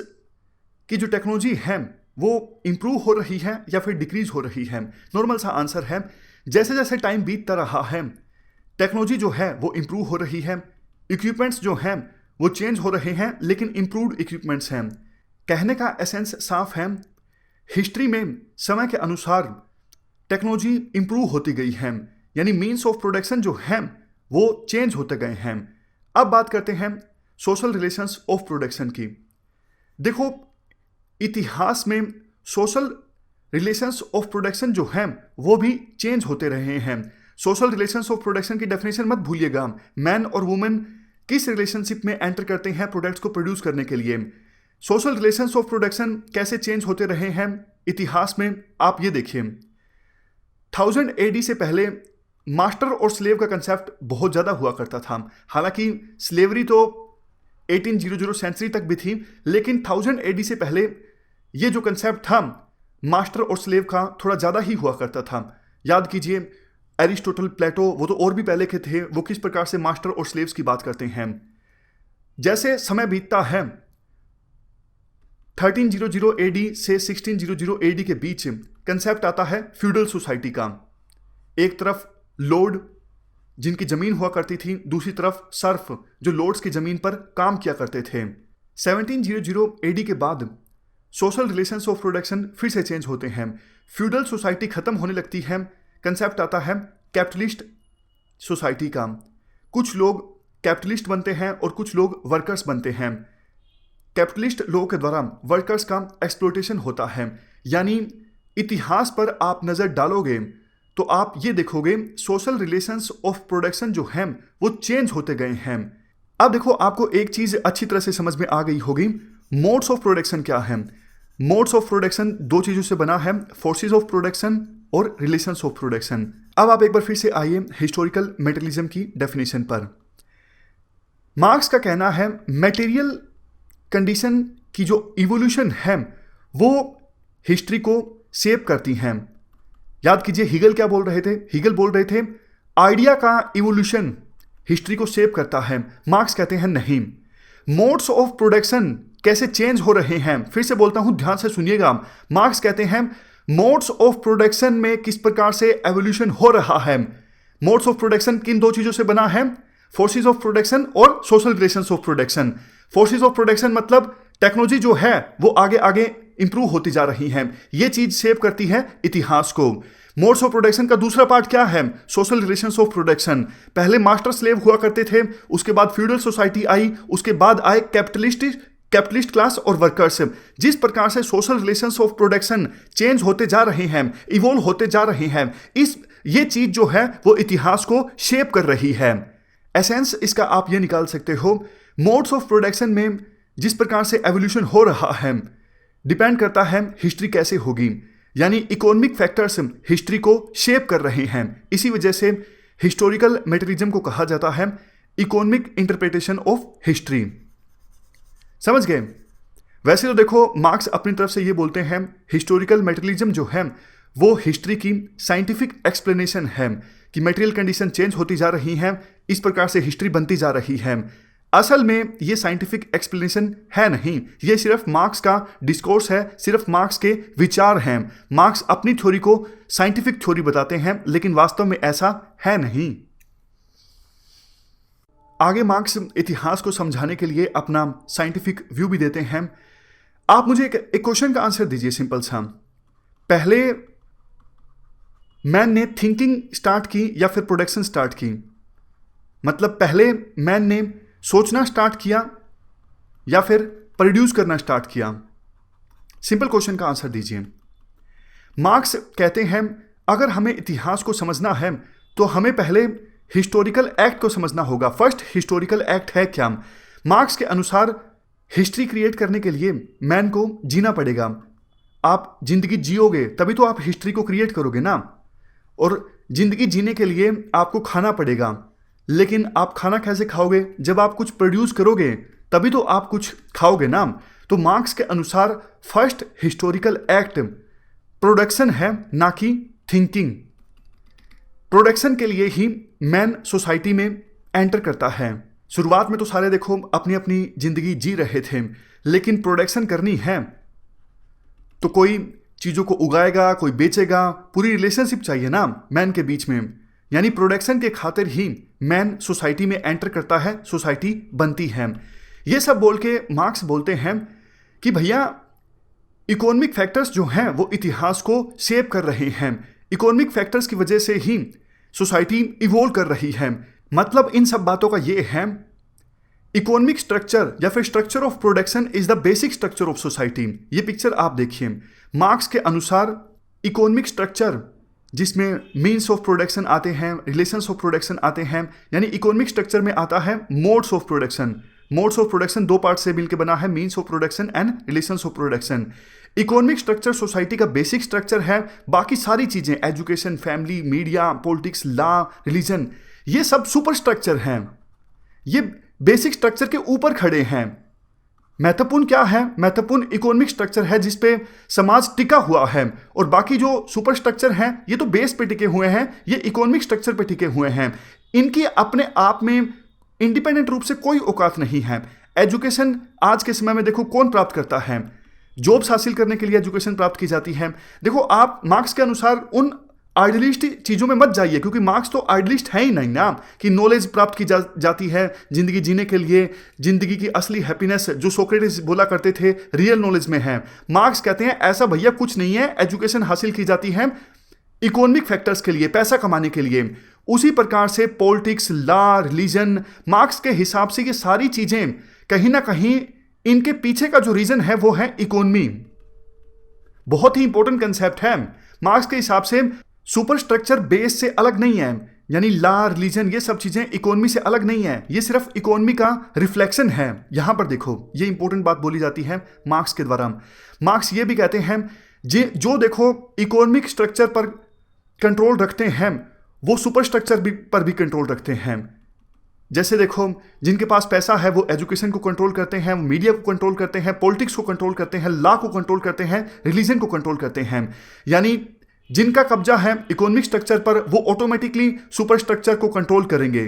की जो टेक्नोलॉजी है वो इंप्रूव हो रही है या फिर डिक्रीज हो रही है। नॉर्मल सा आंसर है, जैसे जैसे टाइम बीतता रहा है टेक्नोलॉजी जो है वो इंप्रूव हो रही है, इक्विपमेंट्स जो हैं वो चेंज हो रहे हैं लेकिन इंप्रूव्ड इक्विपमेंट्स हैं। कहने का एसेंस साफ है, हिस्ट्री में समय के अनुसार टेक्नोलॉजी इंप्रूव होती गई है, यानी मीन्स ऑफ प्रोडक्शन जो हैं वो चेंज होते गए हैं। अब बात करते हैं सोशल रिलेशंस ऑफ प्रोडक्शन की। देखो, इतिहास में सोशल रिलेशंस ऑफ प्रोडक्शन जो हैं वो भी चेंज होते रहे हैं। सोशल रिलेशंस ऑफ प्रोडक्शन की डेफिनेशन मत भूलिएगा, मैन और वुमेन किस रिलेशनशिप में एंटर करते हैं प्रोडक्ट्स को प्रोड्यूस करने के लिए। सोशल रिलेशंस ऑफ प्रोडक्शन कैसे चेंज होते रहे हैं इतिहास में, आप ये देखिए। 1000 AD से पहले मास्टर और स्लेव का कंसेप्ट बहुत ज़्यादा हुआ करता था। हालांकि स्लेवरी तो 1800 सेंचुरी तक भी थी, लेकिन 1000 AD से पहले ये जो कंसेप्ट था मास्टर और स्लेव का थोड़ा ज़्यादा ही हुआ करता था। याद कीजिए, एरिस्टोटल, प्लेटो, वो तो और भी पहले के थे, वो किस प्रकार से मास्टर और स्लेव्स की बात करते हैं। जैसे समय बीतता है 1300 AD से 1600 AD के बीच कंसेप्ट आता है फ्यूडल सोसाइटी का। एक तरफ लॉर्ड जिनकी जमीन हुआ करती थी, दूसरी तरफ सर्फ जो लॉर्ड्स की जमीन पर काम किया करते थे। 1700 AD के बाद सोशल रिलेशंस ऑफ प्रोडक्शन फिर से चेंज होते हैं। फ्यूडल सोसाइटी खत्म होने लगती है, कंसेप्ट आता है कैपिटलिस्ट सोसाइटी का। कुछ लोग कैपिटलिस्ट बनते हैं और कुछ लोग वर्कर्स बनते हैं। कैपिटलिस्ट लोगों के द्वारा वर्कर्स का एक्सप्लॉयटेशन होता है। यानी इतिहास पर आप नज़र डालोगे तो आप ये देखोगे सोशल रिलेशंस ऑफ प्रोडक्शन जो हैं वो चेंज होते गए हैं। अब देखो, आपको एक चीज़ अच्छी तरह से समझ में आ गई होगी, मोड्स ऑफ प्रोडक्शन क्या है। मोड्स ऑफ प्रोडक्शन दो चीज़ों से बना है, फोर्सेस ऑफ प्रोडक्शन और रिलेशंस ऑफ प्रोडक्शन। अब आप एक बार फिर से आइए हिस्टोरिकल मटेरियलिज्म की डेफिनेशन पर। मार्क्स का कहना है मटेरियल कंडीशन की जो इवोल्यूशन है वो हिस्ट्री को शेप करती हैं। याद कीजिए, हीगल क्या बोल रहे थे? हीगल बोल रहे थे आइडिया का इवोल्यूशन हिस्ट्री को शेप करता है। मार्क्स कहते हैं नहीं, मोड्स ऑफ प्रोडक्शन कैसे चेंज हो रहे हैं, फिर से बोलता हूं, ध्यान से सुनिएगा। मार्क्स कहते हैं मोड्स ऑफ प्रोडक्शन में किस प्रकार से एवोल्यूशन हो रहा है। मोड्स ऑफ प्रोडक्शन किन दो चीजों से बना है? फोर्सेस ऑफ प्रोडक्शन और social relations of production. Forces of production मतलब टेक्नोलॉजी जो है वो आगे आगे इंप्रूव होती जा रही है, ये चीज शेप करती है इतिहास को। मोड्स ऑफ प्रोडक्शन का दूसरा पार्ट क्या है? Social relations of production. पहले मास्टर स्लेव हुआ करते थे, उसके बाद फ्यूडल सोसाइटी आई, उसके बाद आए कैपिटलिस्ट क्लास और वर्कर्स। जिस प्रकार से social relations of production change होते जा रहे हैं, इवॉल्व होते जा रहे हैं, ये चीज जो है वो इतिहास को शेप कर रही है। एसेंस इसका आप ये निकाल सकते हो, मोड्स ऑफ प्रोडक्शन में जिस प्रकार से एवोल्यूशन हो रहा है डिपेंड करता है हिस्ट्री कैसे होगी। यानी इकोनॉमिक फैक्टर्स हिस्ट्री को शेप कर रहे हैं। इसी वजह से हिस्टोरिकल मटेरियलिज्म को कहा जाता है इकोनॉमिक इंटरप्रिटेशन ऑफ हिस्ट्री। समझ गए? वैसे तो देखो, मार्क्स अपनी तरफ से ये बोलते हैं हिस्टोरिकल मटेरियलिज्म जो है वो हिस्ट्री की साइंटिफिक एक्सप्लेनेशन है कि मटेरियल कंडीशन चेंज होती जा रही हैं, इस प्रकार से हिस्ट्री बनती जा रही है। असल में ये साइंटिफिक एक्सप्लेनेशन है नहीं, ये सिर्फ मार्क्स का डिस्कोर्स है, सिर्फ मार्क्स के विचार हैं। मार्क्स अपनी थ्योरी को साइंटिफिक थ्योरी बताते हैं, लेकिन वास्तव में ऐसा है नहीं। आगे मार्क्स इतिहास को समझाने के लिए अपना साइंटिफिक व्यू भी देते हैं। आप मुझे एक क्वेश्चन का आंसर दीजिए, सिंपल सा। पहले मैन ने थिंकिंग स्टार्ट की या फिर प्रोडक्शन स्टार्ट की? मतलब पहले मैन ने सोचना स्टार्ट किया या फिर प्रोड्यूस करना स्टार्ट किया? सिंपल क्वेश्चन का आंसर दीजिए। मार्क्स कहते हैं अगर हमें इतिहास को समझना है तो हमें पहले हिस्टोरिकल एक्ट को समझना होगा। फर्स्ट हिस्टोरिकल एक्ट है क्या? मार्क्स के अनुसार हिस्ट्री क्रिएट करने के लिए मैन को जीना पड़ेगा। आप जिंदगी जियोगे तभी तो आप हिस्ट्री को क्रिएट करोगे ना। और जिंदगी जीने के लिए आपको खाना पड़ेगा, लेकिन आप खाना कैसे खाओगे? जब आप कुछ प्रोड्यूस करोगे तभी तो आप कुछ खाओगे ना। तो मार्क्स के अनुसार फर्स्ट हिस्टोरिकल एक्ट प्रोडक्शन है, ना कि थिंकिंग। प्रोडक्शन के लिए ही मैन सोसाइटी में एंटर करता है। शुरुआत में तो सारे देखो अपनी अपनी जिंदगी जी रहे थे, लेकिन प्रोडक्शन करनी है तो कोई चीज़ों को उगाएगा, कोई बेचेगा, पूरी रिलेशनशिप चाहिए ना मैन के बीच में। यानी प्रोडक्शन के खातिर ही मैन सोसाइटी में एंटर करता है, सोसाइटी बनती है। ये सब बोल के मार्क्स बोलते हैं कि भैया इकोनॉमिक फैक्टर्स जो हैं वो इतिहास को शेप कर रहे हैं। इकोनॉमिक फैक्टर्स की वजह से ही सोसाइटी इवोल्व कर रही है। मतलब इन सब बातों का ये है, इकोनॉमिक स्ट्रक्चर या फिर structure of production is the basic structure of society. ये पिक्चर आप देखिए। मार्क्स के अनुसार इकोनॉमिक स्ट्रक्चर जिसमें मीन्स ऑफ प्रोडक्शन आते हैं, रिलेशंस ऑफ प्रोडक्शन आते हैं, यानी इकोनॉमिक स्ट्रक्चर में आता है modes of production. Modes of production दो पार्ट से मिलकर बना है, means of production and relations of production. Economic structure society का बेसिक स्ट्रक्चर है। बाकी सारी चीजें, education, family, media, politics, law, religion, ये सब सुपर स्ट्रक्चर हैं। ये बेसिक स्ट्रक्चर के ऊपर खड़े हैं। महत्वपूर्ण क्या है? महत्वपूर्ण इकोनॉमिक स्ट्रक्चर है जिसपे समाज टिका हुआ है, और बाकी जो सुपर स्ट्रक्चर हैं ये तो बेस पे टिके हुए हैं, ये इकोनॉमिक स्ट्रक्चर पे टिके हुए हैं। इनकी अपने आप में इंडिपेंडेंट रूप से कोई औकात नहीं है। एजुकेशन आज के समय में देखो कौन प्राप्त करता है? जॉब्स हासिल करने के लिए एजुकेशन प्राप्त की जाती है। देखो आप मार्क्स के अनुसार उन आइडियलिस्ट चीज़ों में मत जाइए, क्योंकि मार्क्स तो आइडियलिस्ट है ही नहीं ना कि नॉलेज प्राप्त की जाती है जिंदगी जीने के लिए। जिंदगी की असली हैप्पीनेस जो सोक्रेटिस बोला करते थे रियल नॉलेज में है। मार्क्स कहते हैं ऐसा भैया कुछ नहीं है, एजुकेशन हासिल की जाती है इकोनॉमिक फैक्टर्स के लिए, पैसा कमाने के लिए। उसी प्रकार से पॉलिटिक्स, लॉ, रिलीजन, मार्क्स के हिसाब से ये सारी चीजें कहीं ना कहीं इनके पीछे का जो रीजन है वो है इकोनॉमी। बहुत ही इंपॉर्टेंट कंसेप्ट है। मार्क्स के हिसाब से सुपर स्ट्रक्चर बेस से अलग नहीं है, यानी लॉ, रिलीजन, ये सब चीजें इकोनॉमी से अलग नहीं है, ये सिर्फ इकोनॉमी का रिफ्लेक्शन है। यहां पर देखो ये इंपॉर्टेंट बात बोली जाती है मार्क्स के द्वारा। मार्क्स ये भी कहते हैं जो देखो इकोनॉमिक स्ट्रक्चर पर कंट्रोल रखते हैं वो सुपर स्ट्रक्चर पर भी कंट्रोल रखते हैं। जैसे देखो जिनके पास पैसा है वो एजुकेशन को कंट्रोल करते हैं, मीडिया को कंट्रोल करते हैं, पॉलिटिक्स को कंट्रोल करते हैं, लॉ को कंट्रोल करते हैं, रिलीजन को कंट्रोल करते हैं। यानी जिनका कब्जा है इकोनॉमिक स्ट्रक्चर पर वो ऑटोमेटिकली सुपर स्ट्रक्चर को कंट्रोल करेंगे।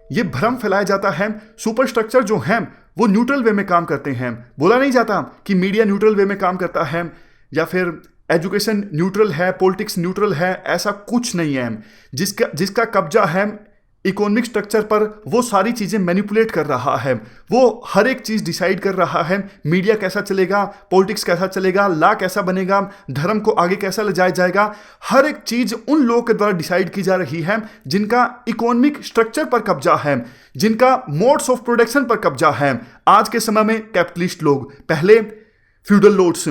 ये भ्रम फैलाया जाता है सुपर स्ट्रक्चर जो है वो न्यूट्रल वे में काम करते हैं। बोला नहीं जाता कि मीडिया न्यूट्रल वे में काम करता है या फिर एजुकेशन न्यूट्रल है, पॉलिटिक्स न्यूट्रल है, ऐसा कुछ नहीं है। जिसका कब्जा है इकोनॉमिक स्ट्रक्चर पर वो सारी चीजें मैनिपुलेट कर रहा है, वो हर एक चीज डिसाइड कर रहा है। मीडिया कैसा चलेगा, पॉलिटिक्स कैसा चलेगा, लॉ कैसा बनेगा, धर्म को आगे कैसा ले जाया जाएगा, हर एक चीज उन लोगों के द्वारा डिसाइड की जा रही है जिनका इकोनॉमिक स्ट्रक्चर पर कब्जा है, जिनका मोड्स ऑफ प्रोडक्शन पर कब्जा है। आज के समय में कैपिटलिस्ट लोग, पहले फ्यूडल लॉर्ड्स,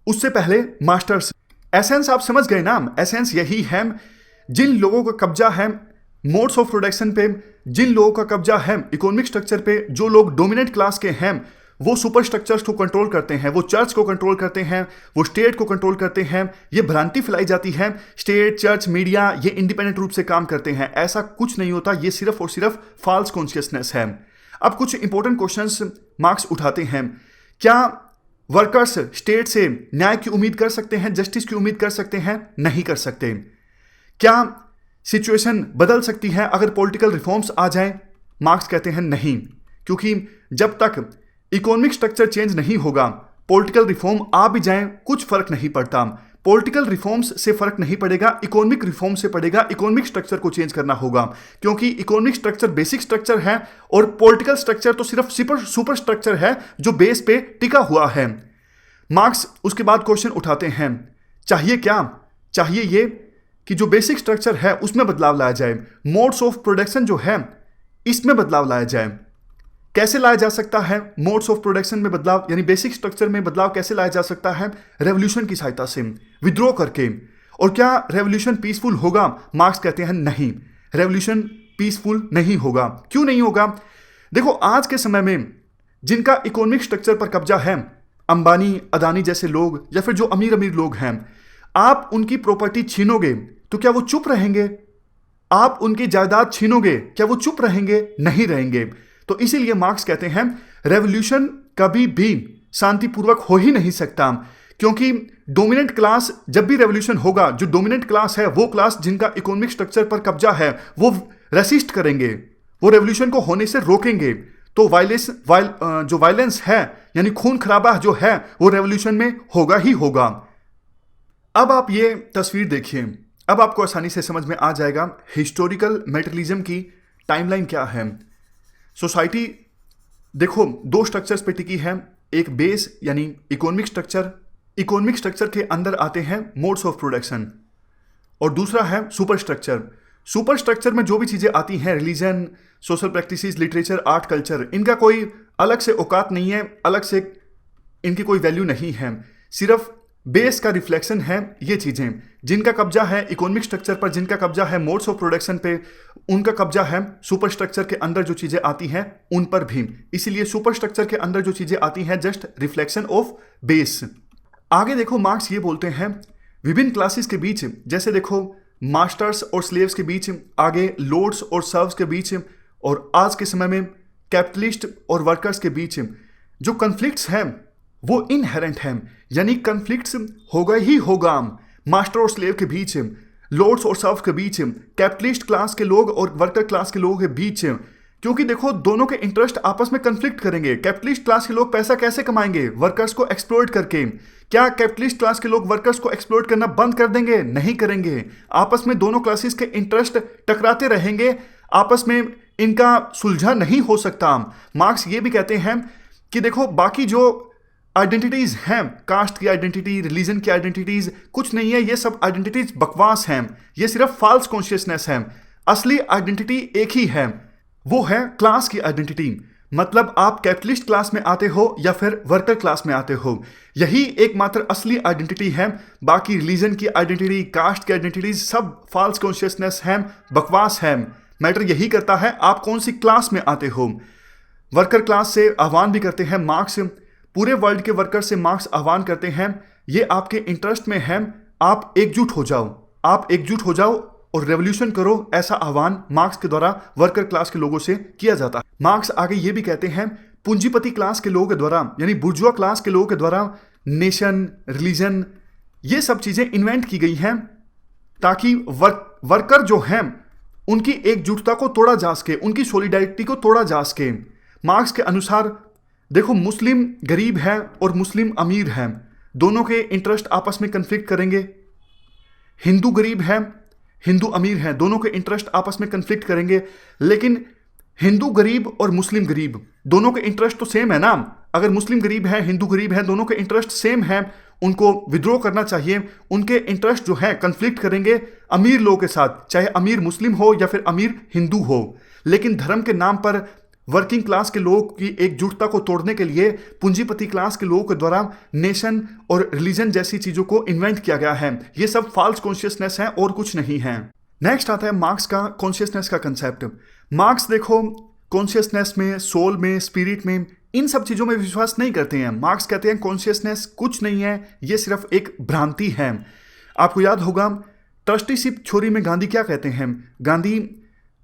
उससे पहले मास्टर्स। एसेंस आप समझ गए ना? एसेंस यही है, जिन लोगों का कब्जा है मोड्स ऑफ प्रोडक्शन पे, जिन लोगों का कब्जा है इकोनॉमिक स्ट्रक्चर पे, जो लोग डोमिनेंट क्लास के हैं वो सुपर स्ट्रक्चर्स को कंट्रोल करते हैं, वो चर्च को कंट्रोल करते हैं, वो स्टेट को कंट्रोल करते हैं। ये भ्रांति फैलाई जाती है स्टेट, चर्च, मीडिया ये इंडिपेंडेंट रूप से काम करते हैं। ऐसा कुछ नहीं होता, ये सिर्फ और सिर्फ फॉल्स कॉन्शियसनेस है। अब कुछ इंपॉर्टेंट क्वेश्चंस मार्क्स उठाते हैं। क्या वर्कर्स स्टेट से न्याय की उम्मीद कर सकते हैं, जस्टिस की उम्मीद कर सकते हैं? नहीं कर सकते। क्या सिचुएशन बदल सकती है अगर पॉलिटिकल रिफॉर्म्स आ जाएं? मार्क्स कहते हैं नहीं, क्योंकि जब तक इकोनॉमिक स्ट्रक्चर चेंज नहीं होगा पॉलिटिकल रिफॉर्म आ भी जाएं कुछ फर्क नहीं पड़ता। पॉलिटिकल रिफॉर्म्स से फर्क नहीं पड़ेगा, इकोनॉमिक रिफॉर्म से पड़ेगा। इकोनॉमिक स्ट्रक्चर को चेंज करना होगा, क्योंकि इकोनॉमिक स्ट्रक्चर बेसिक स्ट्रक्चर है और पॉलिटिकल स्ट्रक्चर तो सिर्फ सुपर स्ट्रक्चर है जो बेस पे टिका हुआ है। मार्क्स उसके बाद क्वेश्चन उठाते हैं, चाहिए क्या? चाहिए ये कि जो बेसिक स्ट्रक्चर है उसमें बदलाव लाया जाए, मोड्स ऑफ प्रोडक्शन जो है इसमें बदलाव लाया जाए। कैसे लाया जा सकता है मोड्स ऑफ प्रोडक्शन में बदलाव, यानी बेसिक स्ट्रक्चर में बदलाव कैसे लाया जा सकता है? रेवोल्यूशन की सहायता से, विद्रोह करके। और क्या रेवोल्यूशन पीसफुल होगा? मार्क्स कहते हैं नहीं, रेवोल्यूशन पीसफुल नहीं होगा। क्यों नहीं होगा? देखो, आज के समय में जिनका इकोनॉमिक स्ट्रक्चर पर कब्जा है, अंबानी अदानी जैसे लोग या फिर जो अमीर अमीर लोग हैं, आप उनकी प्रॉपर्टी छीनोगे तो क्या वो चुप रहेंगे? आप उनकी जायदाद छीनोगे, क्या वो चुप रहेंगे? नहीं रहेंगे। तो इसीलिए मार्क्स कहते हैं रेवोल्यूशन कभी भी शांतिपूर्वक हो ही नहीं सकता, क्योंकि डोमिनेंट क्लास जब भी रेवोल्यूशन होगा, जो डोमिनेंट क्लास है, वो क्लास जिनका इकोनॉमिक स्ट्रक्चर पर कब्जा है, वो रेसिस्ट करेंगे, वो रेवोल्यूशन को होने से रोकेंगे। तो जो वायलेंस है यानी खून खराबा जो है, वो रेवोल्यूशन में होगा ही होगा। अब आप ये तस्वीर देखिए, अब आपको आसानी से समझ में आ जाएगा हिस्टोरिकल मेटेरियलिज्म की टाइमलाइन क्या है। सोसाइटी देखो दो स्ट्रक्चर्स पे टिकी है, एक बेस यानी इकोनॉमिक स्ट्रक्चर, इकोनॉमिक स्ट्रक्चर के अंदर आते हैं मोड्स ऑफ प्रोडक्शन, और दूसरा है सुपर स्ट्रक्चर। सुपर स्ट्रक्चर में जो भी चीज़ें आती हैं, religion, social practices, literature, art, culture, इनका कोई अलग से औकात नहीं है, अलग से इनकी कोई वैल्यू नहीं है, सिर्फ बेस का रिफ्लेक्शन है ये चीज़ें। जिनका कब्जा है इकोनॉमिक स्ट्रक्चर पर, जिनका कब्जा है मोड्स ऑफ प्रोडक्शन पे, उनका कब्जा है सुपर स्ट्रक्चर के अंदर जो चीज़ें आती हैं उन पर भी। इसीलिए सुपर स्ट्रक्चर के अंदर जो चीज़ें आती हैं जस्ट रिफ्लेक्शन ऑफ बेस। आगे देखो, मार्क्स ये बोलते हैं विभिन्न क्लासेस के बीच, जैसे देखो मास्टर्स और स्लेव्स के बीच, आगे लॉर्ड्स और सर्व्स के बीच, और आज के समय में कैपिटलिस्ट और वर्कर्स के बीच जो कन्फ्लिक्ट्स हैं वो इनहेरेंट हैं, यानी कन्फ्लिक्ट्स होगा ही होगा। मास्टर और स्लेव के बीच, लॉर्ड्स और सर्व के बीच, कैपिटलिस्ट क्लास के लोग और वर्कर क्लास के लोगों के बीच, क्योंकि देखो दोनों के इंटरेस्ट आपस में कन्फ्लिक्ट करेंगे। कैपिटलिस्ट क्लास के लोग पैसा कैसे कमाएंगे? वर्कर्स को एक्सप्लॉइट करके। क्या कैपिटलिस्ट क्लास के लोग वर्कर्स को एक्सप्लॉइट करना बंद कर देंगे? नहीं करेंगे। आपस में दोनों क्लासेस के इंटरेस्ट टकराते रहेंगे, आपस में इनका सुलझा नहीं हो सकता। मार्क्स ये भी कहते हैं कि देखो बाकी जो आइडेंटिटीज हैं, कास्ट की आइडेंटिटी, रिलीजन की आइडेंटिटीज, कुछ नहीं है, ये सब आइडेंटिटीज बकवास हैं, ये सिर्फ फॉल्स कॉन्शियसनेस है। असली आइडेंटिटी एक ही है, वो है क्लास की आइडेंटिटी। मतलब आप कैपिटलिस्ट क्लास में आते हो या फिर वर्कर क्लास में आते हो, यही एकमात्र असली आइडेंटिटी है। बाकी रिलीजन की आइडेंटिटी, कास्ट की आइडेंटिटीज सब फॉल्स कॉन्शियसनेस है, बकवास है। मैटर यही करता है आप कौन सी क्लास में आते हो। वर्कर क्लास से आह्वान भी करते हैं मार्क्स, पूरे वर्ल्ड के वर्कर से मार्क्स आह्वान करते हैं, ये आपके इंटरेस्ट में है, आप एकजुट हो जाओ, आप एकजुट हो जाओ और रेवोल्यूशन करो। ऐसा आह्वान मार्क्स के द्वारा वर्कर क्लास के लोगों से किया जाता है। मार्क्स आगे ये भी कहते हैं पूंजीपति क्लास के लोगों के द्वारा, यानी बुर्जुआ क्लास के लोगों के द्वारा नेशन, रिलीजन, ये सब चीजें इन्वेंट की गई हैं ताकि वर्कर जो हैं उनकी एकजुटता को तोड़ा जा सके, उनकी सॉलिडारिटी को तोड़ा जा सके। मार्क्स के अनुसार देखो मुस्लिम गरीब है और मुस्लिम अमीर है, दोनों के इंटरेस्ट आपस में कन्फ्लिक्ट करेंगे। हिंदू गरीब है, हिंदू अमीर है, दोनों के इंटरेस्ट आपस में कन्फ्लिक्ट करेंगे। लेकिन हिंदू गरीब और मुस्लिम गरीब दोनों के इंटरेस्ट तो सेम है ना। अगर मुस्लिम गरीब है, हिंदू गरीब है, दोनों के इंटरेस्ट सेम है, उनको विद्रोह करना चाहिए। उनके इंटरेस्ट जो है कन्फ्लिक्ट करेंगे अमीर लोगों के साथ, चाहे अमीर मुस्लिम हो या फिर अमीर हिंदू हो। लेकिन धर्म के नाम पर वर्किंग क्लास के लोगों की एकजुटता को तोड़ने के लिए पूंजीपति क्लास के लोगों के द्वारा नेशन और रिलीजन जैसी चीजों को इन्वेंट किया गया है। ये सब फॉल्स कॉन्शियसनेस है और कुछ नहीं है। नेक्स्ट आता है मार्क्स का कॉन्शियसनेस का कंसेप्ट। मार्क्स देखो कॉन्शियसनेस में, सोल में, स्पिरिट में, इन सब चीजों में विश्वास नहीं करते हैं। मार्क्स कहते हैं कॉन्शियसनेस कुछ नहीं है, ये सिर्फ एक भ्रांति है। आपको याद होगा ट्रस्टीशिप थ्योरी में गांधी क्या कहते हैं? गांधी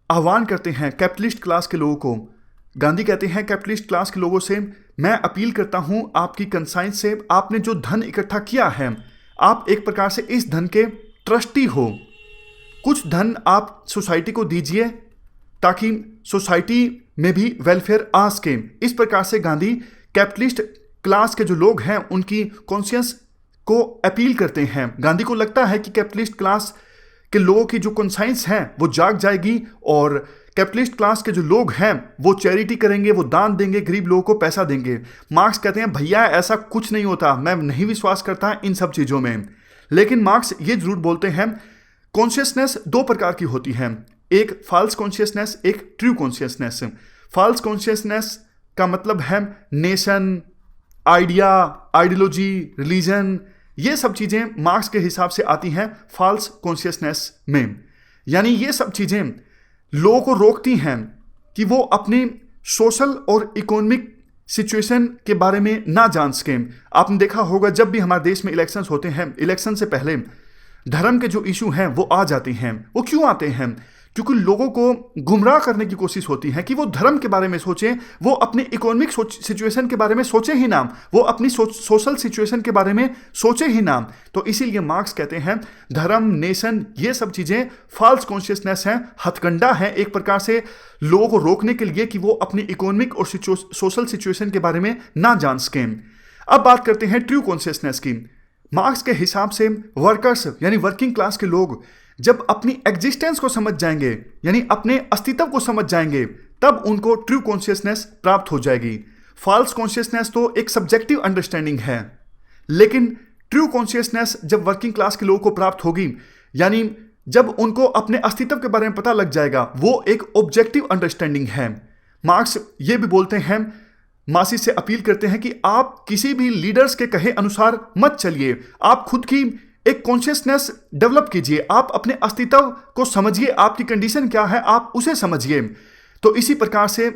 आह्वान करते हैं कैपिटलिस्ट क्लास के लोगों को। गांधी कहते हैं कैपिटलिस्ट क्लास के लोगों से, मैं अपील करता हूं आपकी कंसाइंस से, आपने जो धन इकट्ठा किया है, आप एक प्रकार से इस धन के ट्रस्टी हो। कुछ धन आप सोसाइटी को दीजिए ताकि सोसाइटी में भी वेलफेयर आ सके। इस प्रकार से गांधी कैपिटलिस्ट क्लास के जो लोग हैं उनकी कॉन्शियस को अपील करते हैं। गांधी को लगता है कि कैपिटलिस्ट क्लास के लोगों की जो कॉन्साइंस है वो जाग जाएगी और कैपिटलिस्ट क्लास के जो लोग हैं वो चैरिटी करेंगे, वो दान देंगे, गरीब लोगों को पैसा देंगे। मार्क्स कहते हैं भैया ऐसा कुछ नहीं होता, मैं नहीं विश्वास करता इन सब चीज़ों में। लेकिन मार्क्स ये जरूर बोलते हैं कॉन्शियसनेस दो प्रकार की होती है, एक फॉल्स कॉन्शियसनेस, एक ट्रू कॉन्शियसनेस। फॉल्स कॉन्शियसनेस का मतलब है नेशन, आइडिया, आइडियोलॉजी, रिलीजन, ये सब चीज़ें मार्क्स के हिसाब से आती हैं फॉल्स कॉन्शियसनेस में। यानी ये सब चीज़ें लोगों को रोकती हैं कि वो अपनी सोशल और इकोनॉमिक सिचुएशन के बारे में ना जान सकें। आपने देखा होगा जब भी हमारे देश में इलेक्शंस होते हैं, इलेक्शन से पहले धर्म के जो इशू हैं वो आ जाते हैं। वो क्यों आते हैं? क्योंकि लोगों को गुमराह करने की कोशिश होती है कि वो धर्म के बारे में सोचें, वो अपनी इकोनॉमिक सिचुएशन के बारे में सोचें ही ना, वो अपनी सोशल सिचुएशन के बारे में सोचें ही ना। तो इसीलिए मार्क्स कहते हैं धर्म, नेशन, ये सब चीज़ें फॉल्स कॉन्शियसनेस हैं, हथकंडा है एक प्रकार से लोगों को रोकने के लिए कि वो अपनी इकोनॉमिक और सोशल सिचुएशन के बारे में ना जान सकें। अब बात करते हैं ट्रू कॉन्शियसनेस की। मार्क्स के हिसाब से वर्कर्स यानी वर्किंग क्लास के लोग जब अपनी एग्जिस्टेंस को समझ जाएंगे, यानी अपने अस्तित्व को समझ जाएंगे, तब उनको ट्रू कॉन्शियसनेस प्राप्त हो जाएगी। फॉल्स कॉन्शियसनेस तो एक सब्जेक्टिव अंडरस्टैंडिंग है, लेकिन ट्रू कॉन्शियसनेस जब वर्किंग क्लास के लोगों को प्राप्त होगी, यानी जब उनको अपने अस्तित्व के बारे में पता लग जाएगा, वो एक ऑब्जेक्टिव अंडरस्टैंडिंग है। मार्क्स ये भी बोलते हैं, मासी से अपील करते हैं कि आप किसी भी लीडर्स के कहे अनुसार मत चलिए, आप खुद की एक कॉन्शियसनेस डेवलप कीजिए, आप अपने अस्तित्व को समझिए, आपकी कंडीशन क्या है आप उसे समझिए। तो इसी प्रकार से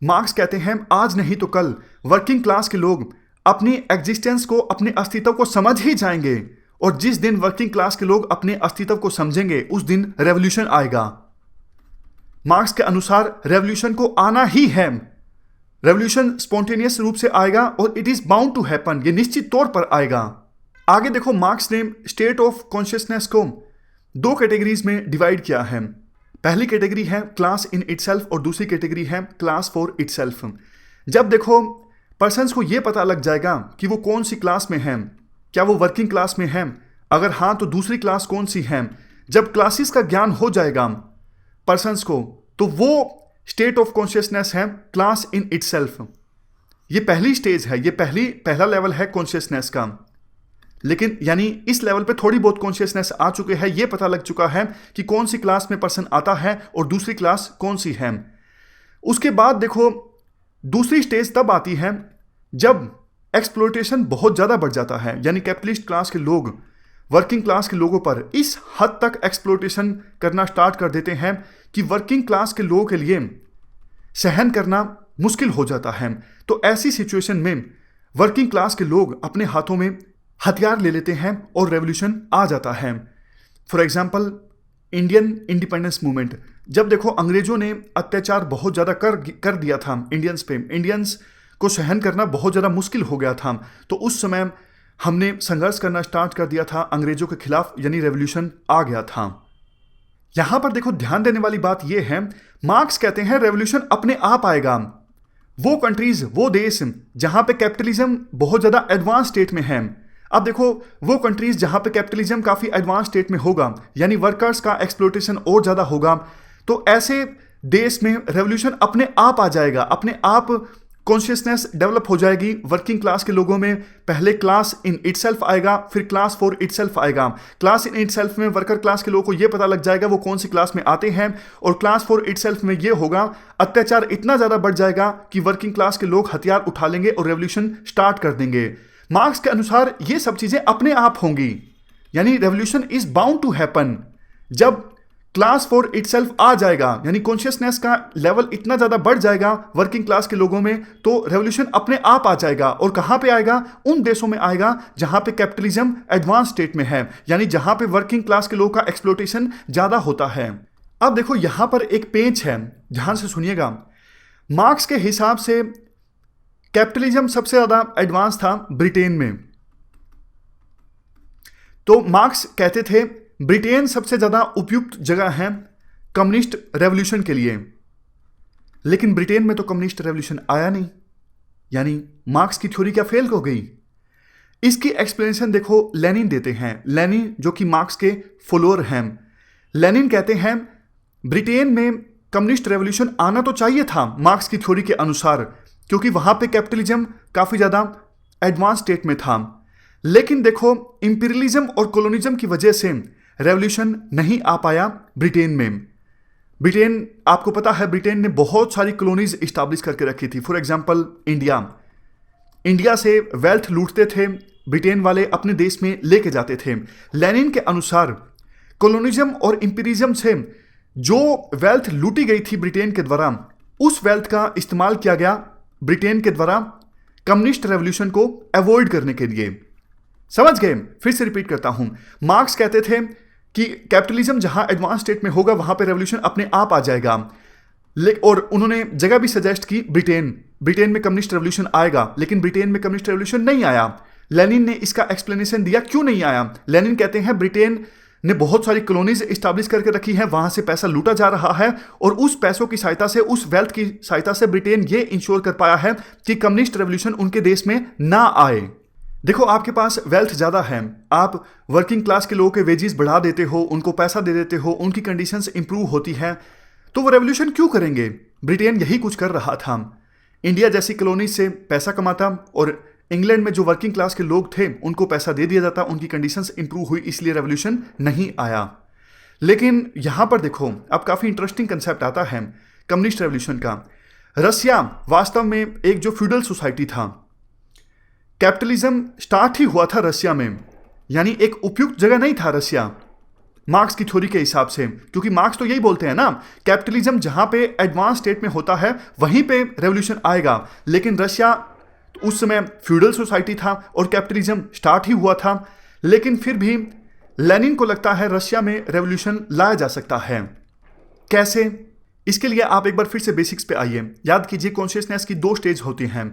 मार्क्स कहते हैं आज नहीं तो कल वर्किंग क्लास के लोग अपनी एग्जिस्टेंस को, अपने अस्तित्व को समझ ही जाएंगे, और जिस दिन वर्किंग क्लास के लोग अपने अस्तित्व को समझेंगे उस दिन रेवोल्यूशन आएगा। मार्क्स के अनुसार रेवोल्यूशन को आना ही है, रेवोल्यूशन स्पॉन्टेनियस रूप से आएगा और it is bound to happen, ये निश्चित तौर पर आएगा। आगे देखो, मार्क्स ने स्टेट ऑफ कॉन्शियसनेस को दो कैटेगरीज में डिवाइड किया है। पहली कैटेगरी है क्लास इन इटसेल्फ और दूसरी कैटेगरी है क्लास फॉर इटसेल्फ। जब देखो पर्सन्स को यह पता लग जाएगा कि वो कौन सी क्लास में हैं, क्या वो वर्किंग क्लास में हैं, अगर हाँ तो दूसरी क्लास कौन सी है, जब क्लासेस का ज्ञान हो जाएगा पर्सन्स को, तो वो स्टेट ऑफ कॉन्शियसनेस है क्लास इन इटसेल्फ। ये पहली स्टेज है, ये पहला लेवल है कॉन्शियसनेस का। लेकिन यानी इस लेवल पे थोड़ी बहुत कॉन्शियसनेस आ चुके हैं, ये पता लग चुका है कि कौन सी क्लास में पर्सन आता है और दूसरी क्लास कौन सी है। उसके बाद देखो दूसरी स्टेज तब आती है जब एक्सप्लॉयटेशन बहुत ज़्यादा बढ़ जाता है, यानी कैपिटलिस्ट क्लास के लोग वर्किंग क्लास के लोगों पर इस हद तक एक्सप्लॉयटेशन करना स्टार्ट कर देते हैं कि वर्किंग क्लास के लोगों के लिए सहन करना मुश्किल हो जाता है। तो ऐसी सिचुएशन में वर्किंग क्लास के लोग अपने हाथों में हथियार ले लेते हैं और रेवोल्यूशन आ जाता है। For example Indian independence movement, जब देखो अंग्रेजों ने अत्याचार बहुत ज़्यादा कर दिया था इंडियंस पे, इंडियंस को सहन करना बहुत ज़्यादा मुश्किल हो गया था, तो उस समय हमने संघर्ष करना स्टार्ट कर दिया था अंग्रेजों के खिलाफ, यानी रेवोल्यूशन आ गया था। यहां पर देखो ध्यान देने वाली बात यह है, मार्क्स कहते हैं रेवोल्यूशन अपने आप आएगा। वो कंट्रीज, वो देश जहां पे कैपिटलिज्म बहुत ज़्यादा एडवांस स्टेट में है, अब देखो वो कंट्रीज जहां पे कैपिटलिज्म काफ़ी एडवांस स्टेट में होगा, यानी वर्कर्स का एक्सप्लॉयटेशन और ज़्यादा होगा, तो ऐसे देश में रेवोल्यूशन अपने आप आ जाएगा, अपने आप कॉन्शियसनेस डेवलप हो जाएगी वर्किंग क्लास के लोगों में। पहले क्लास इन इटसेल्फ आएगा, फिर क्लास फॉर इटसेल्फ आएगा। क्लास इन इटसेल्फ में वर्कर क्लास के लोगों को यह पता लग जाएगा वो कौन सी क्लास में आते हैं, और क्लास फॉर इटसेल्फ में यह होगा अत्याचार इतना ज़्यादा बढ़ जाएगा कि वर्किंग क्लास के लोग हथियार उठा लेंगे और रेवोल्यूशन स्टार्ट कर देंगे। मार्क्स के अनुसार ये सब चीज़ें अपने आप होंगी, यानी revolution is bound to happen. जब क्लास फॉर इटसेल्फ आ जाएगा, यानी कॉन्शियसनेस का लेवल इतना ज़्यादा बढ़ जाएगा वर्किंग क्लास के लोगों में, तो रेवोल्यूशन अपने आप आ जाएगा। और कहाँ पे आएगा? उन देशों में आएगा जहाँ पे कैपिटलिज्म एडवांस स्टेट में है, यानी जहाँ पे वर्किंग क्लास के लोगों का एक्सप्लॉयटेशन ज़्यादा होता है। अब देखो यहाँ पर एक पेंच है, ध्यान से सुनिएगा। मार्क्स के हिसाब से कैपिटलिज्म सबसे ज़्यादा एडवांस था ब्रिटेन में, तो मार्क्स कहते थे ब्रिटेन सबसे ज़्यादा उपयुक्त जगह है कम्युनिस्ट रेवोल्यूशन के लिए। लेकिन ब्रिटेन में तो कम्युनिस्ट रेवोल्यूशन आया नहीं, यानी मार्क्स की थ्योरी क्या फेल हो गई। इसकी एक्सप्लेनेशन देखो लेनिन देते हैं, लेनिन जो कि मार्क्स के फॉलोअर हैं। लेनिन कहते हैं ब्रिटेन में कम्युनिस्ट रेवोल्यूशन आना तो चाहिए था मार्क्स की थ्योरी के अनुसार, क्योंकि वहाँ पे कैपिटलिज्म काफ़ी ज़्यादा एडवांस स्टेट में था। लेकिन देखो इंपीरियलिज्म और कॉलोनिज्म की वजह से रेवोल्यूशन नहीं आ पाया ब्रिटेन में। ब्रिटेन, आपको पता है ब्रिटेन ने बहुत सारी कॉलोनीज इस्टेब्लिश करके रखी थी। फॉर एग्जांपल इंडिया से वेल्थ लूटते थे ब्रिटेन वाले, अपने देश में लेके जाते थे। लेनिन के अनुसार कॉलोनिज्म और इंपीरियलिज्म से जो वेल्थ लूटी गई थी ब्रिटेन के द्वारा, उस वेल्थ का इस्तेमाल किया गया ब्रिटेन के द्वारा कम्युनिस्ट रेवोल्यूशन को अवॉइड करने के लिए। समझ गए? फिर से रिपीट करता हूं। मार्क्स कहते थे कि कैपिटलिज्म जहां एडवांस स्टेट में होगा वहां पे रेवोल्यूशन अपने आप आ जाएगा, और उन्होंने जगह भी सजेस्ट की ब्रिटेन में कम्युनिस्ट रेवोल्यूशन आएगा, लेकिन ब्रिटेन में कम्युनिस्ट रेवोल्यूशन नहीं आया। लेनिन ने इसका एक्सप्लेनेशन दिया क्यों नहीं आया। लेनिन कहते हैं ब्रिटेन ने बहुत सारी कॉलोनीज इस्टेब्लिश करके रखी है, वहां से पैसा लूटा जा रहा है, और उस पैसों की सहायता से, उस वेल्थ की सहायता से ब्रिटेन ये इंश्योर कर पाया है कि कम्युनिस्ट रेवोल्यूशन उनके देश में ना आए। देखो, आपके पास वेल्थ ज्यादा है, आप वर्किंग क्लास के लोगों के वेजेस बढ़ा देते हो, उनको पैसा दे देते हो, उनकी कंडीशंस इंप्रूव होती है, तो वो रेवोल्यूशन क्यों करेंगे। ब्रिटेन यही कुछ कर रहा था। इंडिया जैसी कॉलोनी से पैसा कमाता, और इंग्लैंड में जो वर्किंग क्लास के लोग थे उनको पैसा दे दिया जाता, उनकी कंडीशंस इंप्रूव हुई, इसलिए रेवोल्यूशन नहीं आया। लेकिन यहां पर देखो, अब काफी इंटरेस्टिंग कंसेप्ट आता है कम्युनिस्ट रेवोल्यूशन का। रसिया वास्तव में एक जो फ्यूडल सोसाइटी था, कैपिटलिज्म स्टार्ट ही हुआ था रसिया में, यानी एक उपयुक्त जगह नहीं था रसिया मार्क्स की थ्योरी के हिसाब से, क्योंकि मार्क्स तो यही बोलते हैं ना, कैपिटलिज्म जहां पे एडवांस स्टेट में होता है वहीं पे रेवोल्यूशन आएगा। लेकिन रशिया उस समय फ्यूडल सोसाइटी था और कैपिटलिज्म स्टार्ट ही हुआ था, लेकिन फिर भी लेनिन को लगता है रशिया में रेवोल्यूशन लाया जा सकता है। कैसे? इसके लिए आप एक बार फिर से बेसिक्स पे आइए। याद कीजिए, कॉन्शियसनेस की 2 स्टेज होती हैं।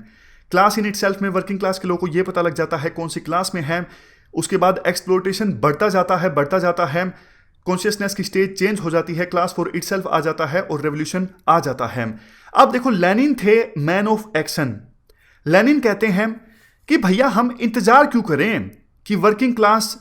क्लास इन इटसेल्फ में वर्किंग क्लास के लोगों को यह पता लग जाता है कौन सी क्लास में है, उसके बाद एक्सप्लोटेशन बढ़ता जाता है, कॉन्शियसनेस की स्टेज चेंज हो जाती है, क्लास फॉर इटसेल्फ आ जाता है और रेवोल्यूशन आ जाता है। अब देखो, लेनिन थे मैन ऑफ एक्शन। लेनिन कहते हैं कि भैया हम इंतजार क्यों करें कि वर्किंग क्लास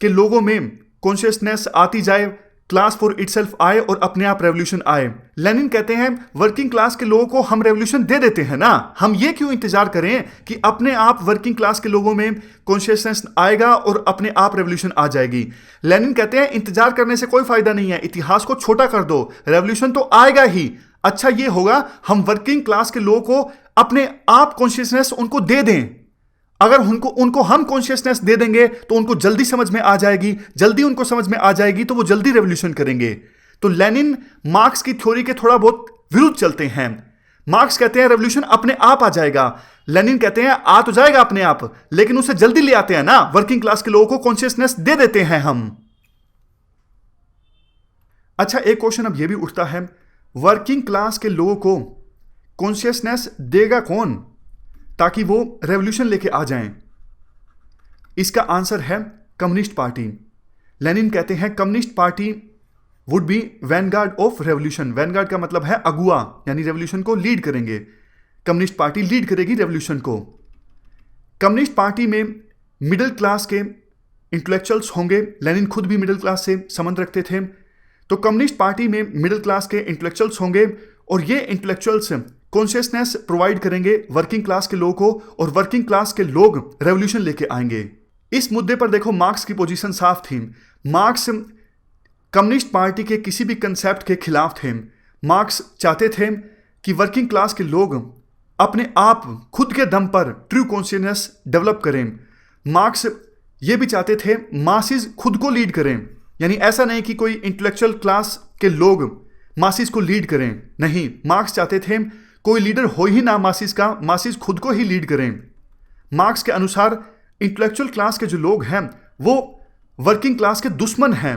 के लोगों में कॉन्शियसनेस आती जाए, क्लास फॉर इटसेल्फ आए और अपने आप रेवोल्यूशन आए। लेनिन कहते हैं वर्किंग क्लास के लोगों को हम रेवोल्यूशन दे देते हैं ना, हम ये क्यों इंतजार करें कि अपने आप वर्किंग क्लास के लोगों में कॉन्शियसनेस आएगा और अपने आप रेवोल्यूशन आ जाएगी। लेनिन कहते हैं इंतजार करने से कोई फायदा नहीं है, इतिहास को छोटा कर दो, रेवोल्यूशन तो आएगा ही। अच्छा ये होगा हम वर्किंग क्लास के लोगों को अपने आप कॉन्शियसनेस उनको दे दें। अगर उनको हम कॉन्शियसनेस दे देंगे तो उनको जल्दी समझ में आ जाएगी, जल्दी उनको समझ में आ जाएगी तो वो जल्दी रेवोल्यूशन करेंगे। तो लेनिन मार्क्स की थ्योरी के थोड़ा बहुत विरुद्ध चलते हैं। मार्क्स कहते हैं रेवोल्यूशन अपने आप आ जाएगा, लेनिन कहते हैं आ तो जाएगा अपने आप, लेकिन उसे जल्दी ले आते हैं ना, वर्किंग क्लास के लोगों को कॉन्शियसनेस दे देते हैं हम। अच्छा, एक क्वेश्चन अब यह भी उठता है, वर्किंग क्लास के लोगों को कॉन्शियसनेस देगा कौन ताकि वो रेवोल्यूशन लेके आ जाएं? इसका आंसर है कम्युनिस्ट पार्टी। लेनिन कहते हैं communist party would be Vanguard of revolution. Vanguard का मतलब है अगुआ, यानी रेवोल्यूशन को लीड करेंगे। कम्युनिस्ट पार्टी लीड करेगी रेवोल्यूशन को। कम्युनिस्ट पार्टी में मिडिल क्लास के इंटेलेक्चुअल्स होंगे। लेनिन खुद भी मिडिल क्लास से संबंध रखते थे, तो कम्युनिस्ट पार्टी में मिडिल क्लास के इंटेलेक्चुअल्स होंगे और ये इंटेलेक्चुअल्स कॉन्शियसनेस प्रोवाइड करेंगे वर्किंग क्लास के लोगों को, और वर्किंग क्लास के लोग रेवोल्यूशन लेके आएंगे। इस मुद्दे पर देखो मार्क्स की पोजीशन साफ थी। मार्क्स कम्युनिस्ट पार्टी के किसी भी कंसेप्ट के खिलाफ थे। मार्क्स चाहते थे कि वर्किंग क्लास के लोग अपने आप खुद के दम पर ट्रू कॉन्शियसनेस डेवलप करें। मार्क्स ये भी चाहते थे मासिस खुद को लीड करें, यानी ऐसा नहीं कि कोई इंटेलेक्चुअल क्लास के लोग मासिस को लीड करें, नहीं, मार्क्स चाहते थे कोई लीडर हो ही ना मासिस का, मासिस खुद को ही लीड करें। मार्क्स के अनुसार इंटेलेक्चुअल क्लास के जो लोग हैं वो वर्किंग क्लास के दुश्मन हैं,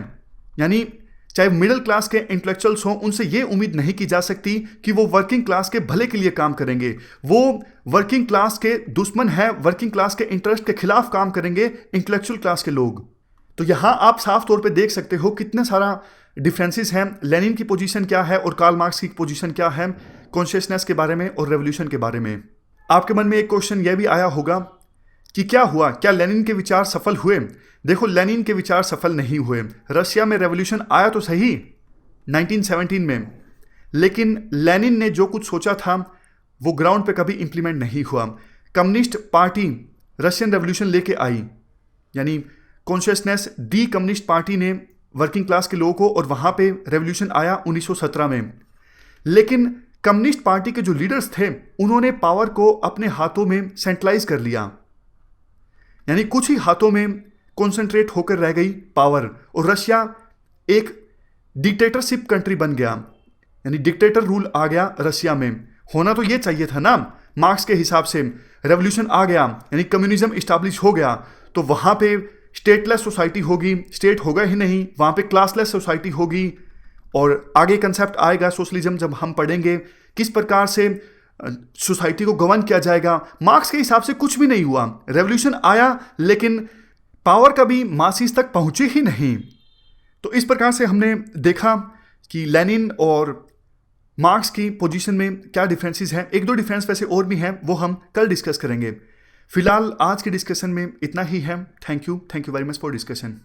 यानी चाहे मिडिल क्लास के इंटेलेक्चुअल्स हों, उनसे ये उम्मीद नहीं की जा सकती कि वो वर्किंग क्लास के भले के लिए काम करेंगे। वो वर्किंग क्लास के दुश्मन हैं, वर्किंग क्लास के इंटरेस्ट के खिलाफ काम करेंगे इंटेलेक्चुअल क्लास के लोग। तो यहां आप साफ तौर पे देख सकते हो कितने सारा डिफरेंसेस हैं। लेनिन की पोजीशन क्या है और कार्ल मार्क्स की पोजीशन क्या है कॉन्शियसनेस के बारे में और रेवोल्यूशन के बारे में। आपके मन में एक क्वेश्चन यह भी आया होगा कि क्या हुआ, क्या लेनिन के विचार सफल हुए? देखो, लेनिन के विचार सफल नहीं हुए। रशिया में रेवोल्यूशन आया तो सही 1917 में, लेकिन लेनिन ने जो कुछ सोचा था वो ग्राउंड पे कभी इंप्लीमेंट नहीं हुआ। कम्युनिस्ट पार्टी रशियन रेवोल्यूशन लेके आई, यानी कॉन्शियसनेस दी कम्युनिस्ट पार्टी ने वर्किंग क्लास के लोगों को, और वहां पे रेवोल्यूशन आया 1917 में। लेकिन कम्युनिस्ट पार्टी के जो लीडर्स थे उन्होंने पावर को अपने हाथों में सेंट्रलाइज कर लिया, यानी कुछ ही हाथों में कॉन्सेंट्रेट होकर रह गई पावर, और रशिया एक डिक्टेटरशिप कंट्री बन गया, यानी डिक्टेटर रूल आ गया रशिया में। होना तो ये चाहिए था ना मार्क्स के हिसाब से। रेवोल्यूशन आ गया यानी कम्युनिज्म इस्टेब्लिश हो गया, तो वहाँ पे स्टेटलेस सोसाइटी होगी, स्टेट होगा ही नहीं, वहाँ पे क्लासलेस सोसाइटी होगी। और आगे कंसेप्ट आएगा सोशलिज्म जब हम पढ़ेंगे किस प्रकार से सोसाइटी को गवर्न किया जाएगा। मार्क्स के हिसाब से कुछ भी नहीं हुआ, रेवोल्यूशन आया लेकिन पावर कभी मासिस तक पहुंची ही नहीं। तो इस प्रकार से हमने देखा कि लेनिन और मार्क्स की पोजीशन में क्या डिफरेंसेस हैं। एक दो डिफरेंस वैसे और भी हैं, वो हम कल डिस्कस करेंगे। फिलहाल आज के डिस्कशन में इतना ही है। Thank you very much for discussion.